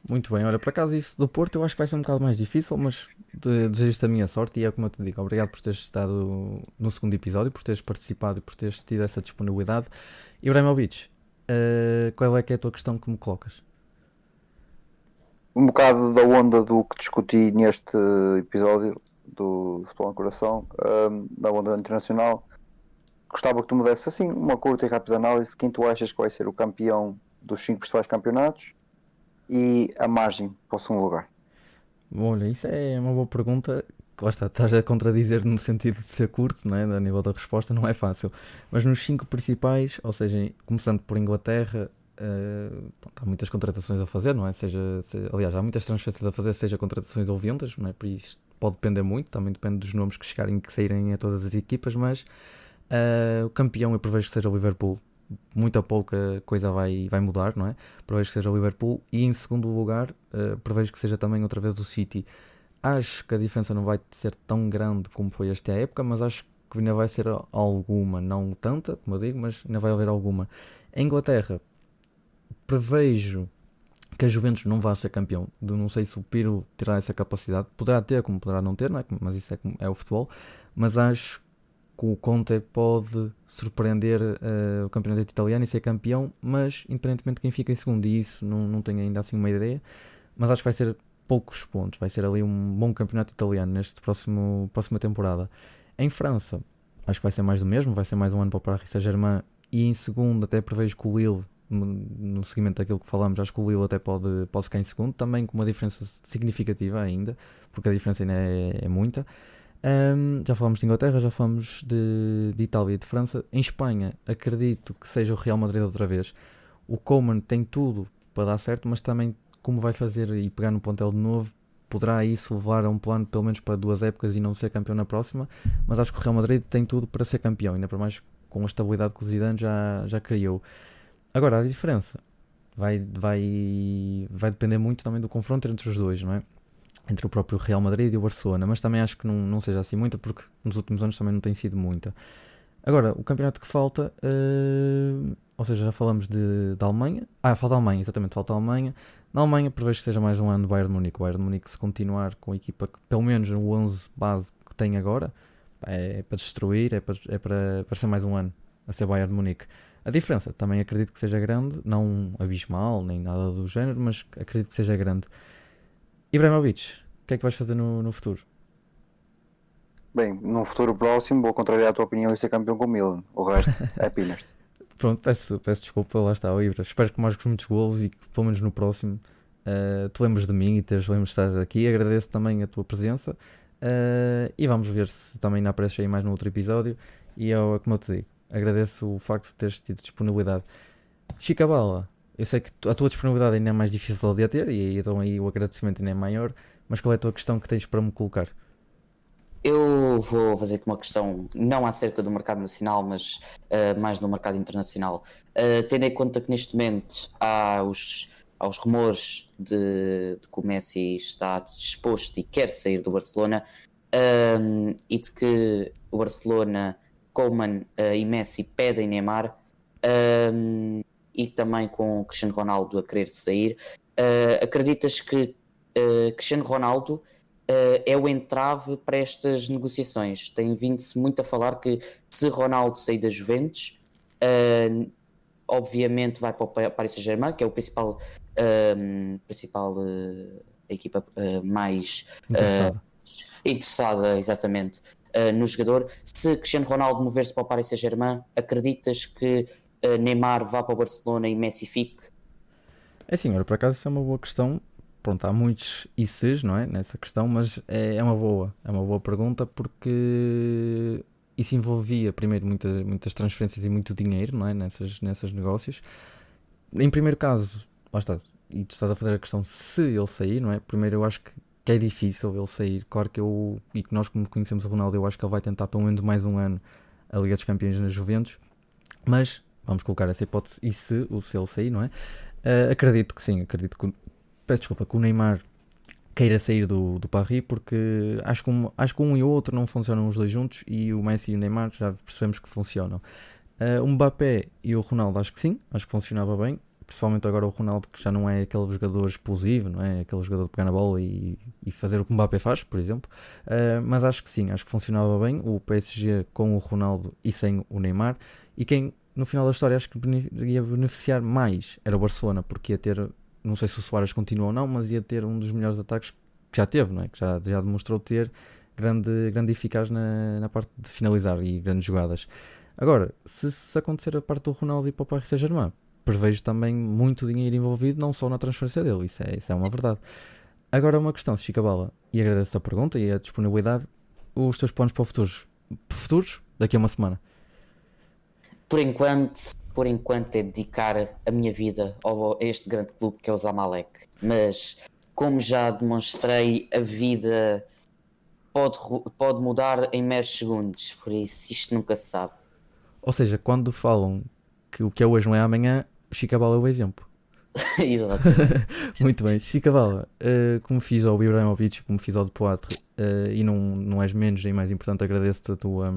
[SPEAKER 1] Muito bem, olha, por acaso isso do Porto eu acho que vai ser um bocado mais difícil, mas desejo-te a minha sorte e é como eu te digo, obrigado por teres estado no segundo episódio, por teres participado e por teres tido essa disponibilidade. Ibrahimovic, qual é que é a tua questão que me colocas?
[SPEAKER 5] Um bocado da onda do que discuti neste episódio do Futebol no Coração, da onda internacional. Gostava que tu me desse assim uma curta e rápida análise de quem tu achas que vai ser o campeão dos 5 principais campeonatos e a margem para o segundo lugar.
[SPEAKER 1] Olha, isso é uma boa pergunta. Lá está, estás a contradizer no sentido de ser curto, não é? A nível da resposta não é fácil. Mas nos 5 principais, ou seja, começando por Inglaterra, há muitas contratações a fazer, não é? Aliás, há muitas transferências a fazer, seja contratações ou vendas, não é? Por isso pode depender muito, também depende dos nomes que chegarem e que saírem a todas as equipas, mas o campeão eu prevejo que seja o Liverpool muita pouca coisa vai mudar, não é? Prevejo que seja o Liverpool. E em segundo lugar, prevejo que seja também outra vez o City. Acho que a diferença não vai ser tão grande como foi esta época, mas acho que ainda vai ser alguma, não tanta, como eu digo, mas ainda vai haver alguma. Em Inglaterra, prevejo que a Juventus não vá ser campeão. Não sei se o Pirlo terá essa capacidade. Poderá ter, como poderá não ter, não é? Mas isso é o futebol. Mas acho que o Conte pode surpreender o campeonato italiano e ser campeão, mas independentemente de quem fica em segundo, e isso não tenho ainda assim uma ideia, mas acho que vai ser poucos pontos, vai ser ali um bom campeonato italiano neste próxima temporada. Em França, acho que vai ser mais do mesmo, vai ser mais um ano para o Paris Saint-Germain, e em segundo até prevejo que o Lille, no seguimento daquilo que falamos, acho que o Lille até pode ficar em segundo, também com uma diferença significativa ainda, porque a diferença ainda é muita. Já falamos de Inglaterra, já falamos de Itália e de França. Em Espanha, acredito que seja o Real Madrid outra vez. O Koeman tem tudo para dar certo, mas também, como vai fazer e pegar no plantel de novo, poderá isso levar a um plano pelo menos para 2 épocas e não ser campeão na próxima. Mas acho que o Real Madrid tem tudo para ser campeão, ainda por mais com a estabilidade que o Zidane já criou. Agora, a diferença vai depender muito também do confronto entre os dois, não é? Entre o próprio Real Madrid e o Barcelona, mas também acho que não seja assim muita, porque nos últimos anos também não tem sido muita. Agora, o campeonato que falta, ou seja, já falamos da Alemanha. Falta a Alemanha, exatamente, falta a Alemanha. Na Alemanha, prevejo que seja mais um ano do Bayern de Munique. O Bayern de Munique, se continuar com a equipa que, pelo menos no 11 base que tem agora, é para destruir, é para ser mais um ano a ser Bayern de Munique. A diferença também acredito que seja grande, não abismal, nem nada do género, mas acredito que seja grande. Ibrahimovic, o que é que vais fazer no futuro?
[SPEAKER 5] Bem, num futuro próximo vou contrariar a tua opinião e ser campeão com o Milan. O resto é Pinners.
[SPEAKER 1] Pronto, peço desculpa, lá está, Ibra. Espero que marques muitos golos e que pelo menos no próximo te lembres de mim e lembres de estar aqui. Agradeço também a tua presença e vamos ver se também ainda apareces aí mais no outro episódio. E como eu te digo, agradeço o facto de teres tido disponibilidade. Chica Bala, eu sei que a tua disponibilidade ainda é mais difícil de a ter e então aí o agradecimento ainda é maior, mas qual é a tua questão que tens para me colocar?
[SPEAKER 2] Eu vou fazer aqui uma questão, não acerca do mercado nacional, mas mais no mercado internacional. Tendo em conta que neste momento há aos rumores de que o Messi está disposto e quer sair do Barcelona, e de que o Barcelona, Koeman e Messi pedem Neymar, e também com o Cristiano Ronaldo a querer sair, acreditas que Cristiano Ronaldo é o entrave para estas negociações? Tem vindo-se muito a falar que se Ronaldo sair da Juventus, obviamente vai para o Paris Saint-Germain, que é o principal equipa mais interessada exatamente no jogador. Se Cristiano Ronaldo mover-se para o Paris Saint-Germain, acreditas que Neymar vá para o Barcelona e Messi fique?
[SPEAKER 1] É sim, por acaso isso é uma boa questão. Pronto, há muitos ICs, não é, nessa questão, mas é uma boa pergunta, porque isso envolvia primeiro muitas transferências e muito dinheiro, não é, nessas negócios. Em primeiro caso, lá está, e tu estás a fazer a questão se ele sair, não é? Primeiro eu acho que é difícil ele sair. Claro que e que nós, como conhecemos o Ronaldo, eu acho que ele vai tentar pelo menos mais um ano a Liga dos Campeões na Juventus, mas vamos colocar essa hipótese, e se ele sair, não é? Acredito que sim, acredito que que o Neymar queira sair do Paris, porque acho que um e o outro não funcionam os dois juntos, e o Messi e o Neymar já percebemos que funcionam. O Mbappé e o Ronaldo acho que sim, acho que funcionava bem, principalmente agora o Ronaldo, que já não é aquele jogador explosivo, não é aquele jogador de pegar na bola e fazer o que o Mbappé faz, por exemplo, mas acho que sim, acho que funcionava bem o PSG com o Ronaldo e sem o Neymar, e quem no final da história acho que ia beneficiar mais era o Barcelona, porque ia ter, não sei se o Suárez continua ou não, mas ia ter um dos melhores ataques que já teve, não é? Que já demonstrou ter grande eficaz na parte de finalizar e grandes jogadas. Agora, se acontecer a parte do Ronaldo e para o Paris Saint-Germain, prevejo também muito dinheiro envolvido, não só na transferência dele, isso é uma verdade. Agora uma questão, Chica Bala, e agradeço a pergunta e a disponibilidade, os teus planos para o futuros daqui a uma semana.
[SPEAKER 2] Por enquanto é dedicar a minha vida a este grande clube que é o Zamalek, mas como já demonstrei, a vida pode mudar em meros segundos, por isso isto nunca se sabe.
[SPEAKER 1] Ou seja, quando falam que o que é hoje não é amanhã, o Chicabala é o exemplo.
[SPEAKER 2] Exato.
[SPEAKER 1] Muito bem, Chicabala, como fiz ao Ibrahimovic, como fiz ao De Poitre, e não és menos nem mais importante, agradeço-te a tua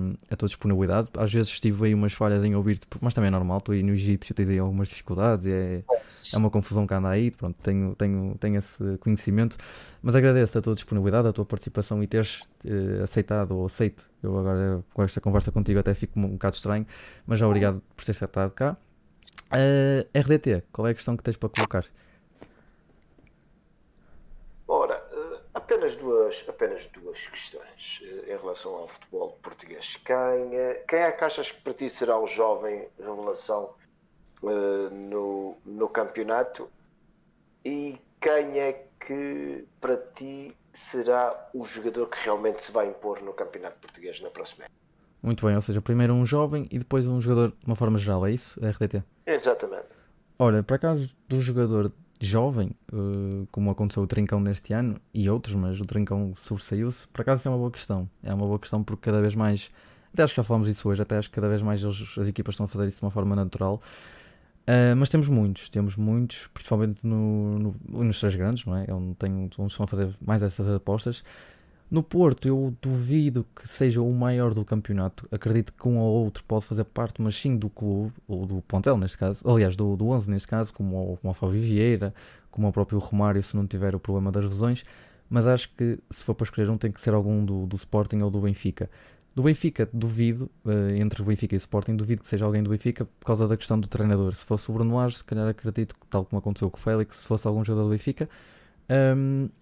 [SPEAKER 1] disponibilidade. Às vezes tive aí umas falhas em ouvir-te, mas também é normal, tu aí no egípcio tens aí algumas dificuldades, é uma confusão que anda aí, pronto, tenho esse conhecimento, mas agradeço a tua disponibilidade, a tua participação e teres aceitado ou aceito. Eu agora com esta conversa contigo até fico um bocado estranho, mas já obrigado por teres estado cá. RDT, qual é a questão que tens para colocar?
[SPEAKER 3] Ora, apenas duas questões em relação ao futebol português. Quem é que achas que para ti será o jovem revelação no campeonato? E quem é que para ti será o jogador que realmente se vai impor no campeonato português na próxima época?
[SPEAKER 1] Muito bem, ou seja, primeiro um jovem e depois um jogador de uma forma geral, é isso, RDT?
[SPEAKER 3] Exatamente.
[SPEAKER 1] Ora, por acaso, do jogador jovem, como aconteceu o Trincão neste ano e outros, mas o Trincão sobressaiu-se, por acaso é uma boa questão. É uma boa questão porque cada vez mais, até acho que já falámos disso hoje, até acho que cada vez mais as equipas estão a fazer isso de uma forma natural. Mas temos muitos, principalmente nos três grandes, não é? Onde estão a fazer mais essas apostas. No Porto, eu duvido que seja o maior do campeonato. Acredito que um ou outro pode fazer parte, mas sim do clube, ou do plantel neste caso, aliás, do 11 neste caso, como o Fábio Vieira, como o próprio Romário, se não tiver o problema das lesões. Mas acho que se for para escolher um, tem que ser algum do Sporting ou do Benfica. Do Benfica, duvido, entre o Benfica e o Sporting, duvido que seja alguém do Benfica por causa da questão do treinador. Se fosse o Bruno Lage, se calhar acredito que, tal como aconteceu com o Félix, se fosse algum jogador do Benfica.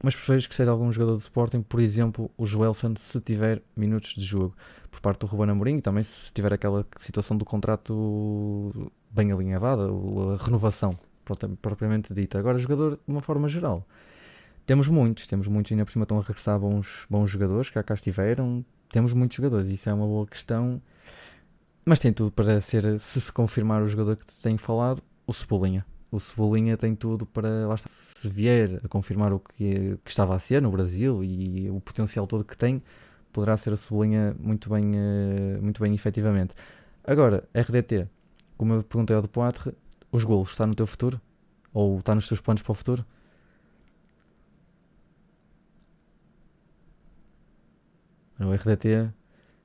[SPEAKER 1] Mas prefiro que seja algum jogador do Sporting, por exemplo o Joelson, se tiver minutos de jogo por parte do Ruben Amorim, e também se tiver aquela situação do contrato bem alinhavada, a renovação propriamente dita. Agora, jogador de uma forma geral, temos muitos ainda por cima estão a regressar bons jogadores que cá estiveram, temos muitos jogadores, isso é uma boa questão, mas tem tudo para ser, se confirmar o jogador que te tenho falado, o Cebolinha. O Cebolinha tem tudo para, lá está, se vier a confirmar o que estava a ser no Brasil e o potencial todo que tem, poderá ser o Cebolinha muito bem efetivamente. Agora, RDT, como eu perguntei ao De Poitre, os golos, está no teu futuro? Ou está nos teus planos para o futuro? O RDT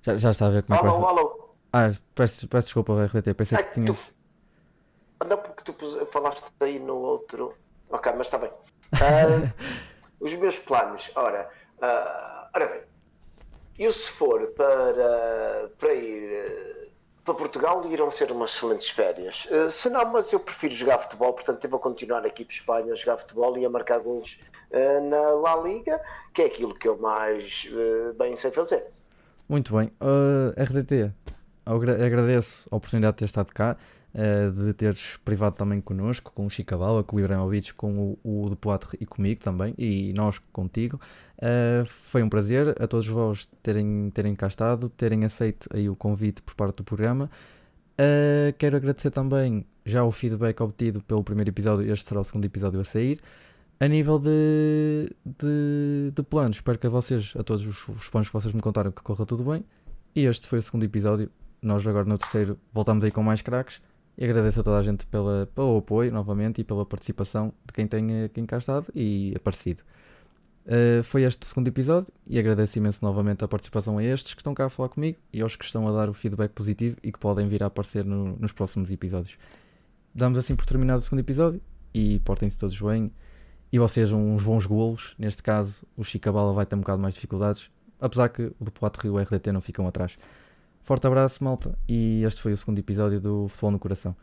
[SPEAKER 1] já está a ver como é que vai fazer.
[SPEAKER 3] Alô.
[SPEAKER 1] Peço desculpa, RDT, pensei que tinhas...
[SPEAKER 3] Não, porque tu falaste aí no outro. Ok, mas está bem. Os meus planos, ora bem, eu se for para ir para Portugal irão ser umas excelentes férias. Se não, mas eu prefiro jogar futebol, portanto eu vou continuar aqui para Espanha a jogar futebol e a marcar golos na La Liga, que é aquilo que eu mais bem sei fazer.
[SPEAKER 1] Muito bem, RDT, agradeço a oportunidade de ter estado cá, de teres privado também connosco, com o Chicabala, com o Ibrahimovic, com o De Poitre e comigo também, e nós contigo. Foi um prazer a todos vós terem cá estado, terem aceito aí o convite por parte do programa. Quero agradecer também já o feedback obtido pelo primeiro episódio, este será o segundo episódio a sair. A nível de planos, espero que a todos os planos que vocês me contaram, que corra tudo bem. E este foi o segundo episódio. Nós agora no terceiro voltamos aí com mais craques. E agradeço a toda a gente pelo apoio novamente e pela participação de quem cá estado e aparecido. Foi este o segundo episódio e agradeço imenso novamente a participação a estes que estão cá a falar comigo e aos que estão a dar o feedback positivo e que podem vir a aparecer nos próximos episódios. Damos assim por terminado o segundo episódio e portem-se todos bem e vocês uns bons golos. Neste caso o Chicabala vai ter um bocado mais de dificuldades, apesar que o De Poitre e o RDT não ficam atrás. Forte abraço, malta, e este foi o segundo episódio do Futebol no Coração.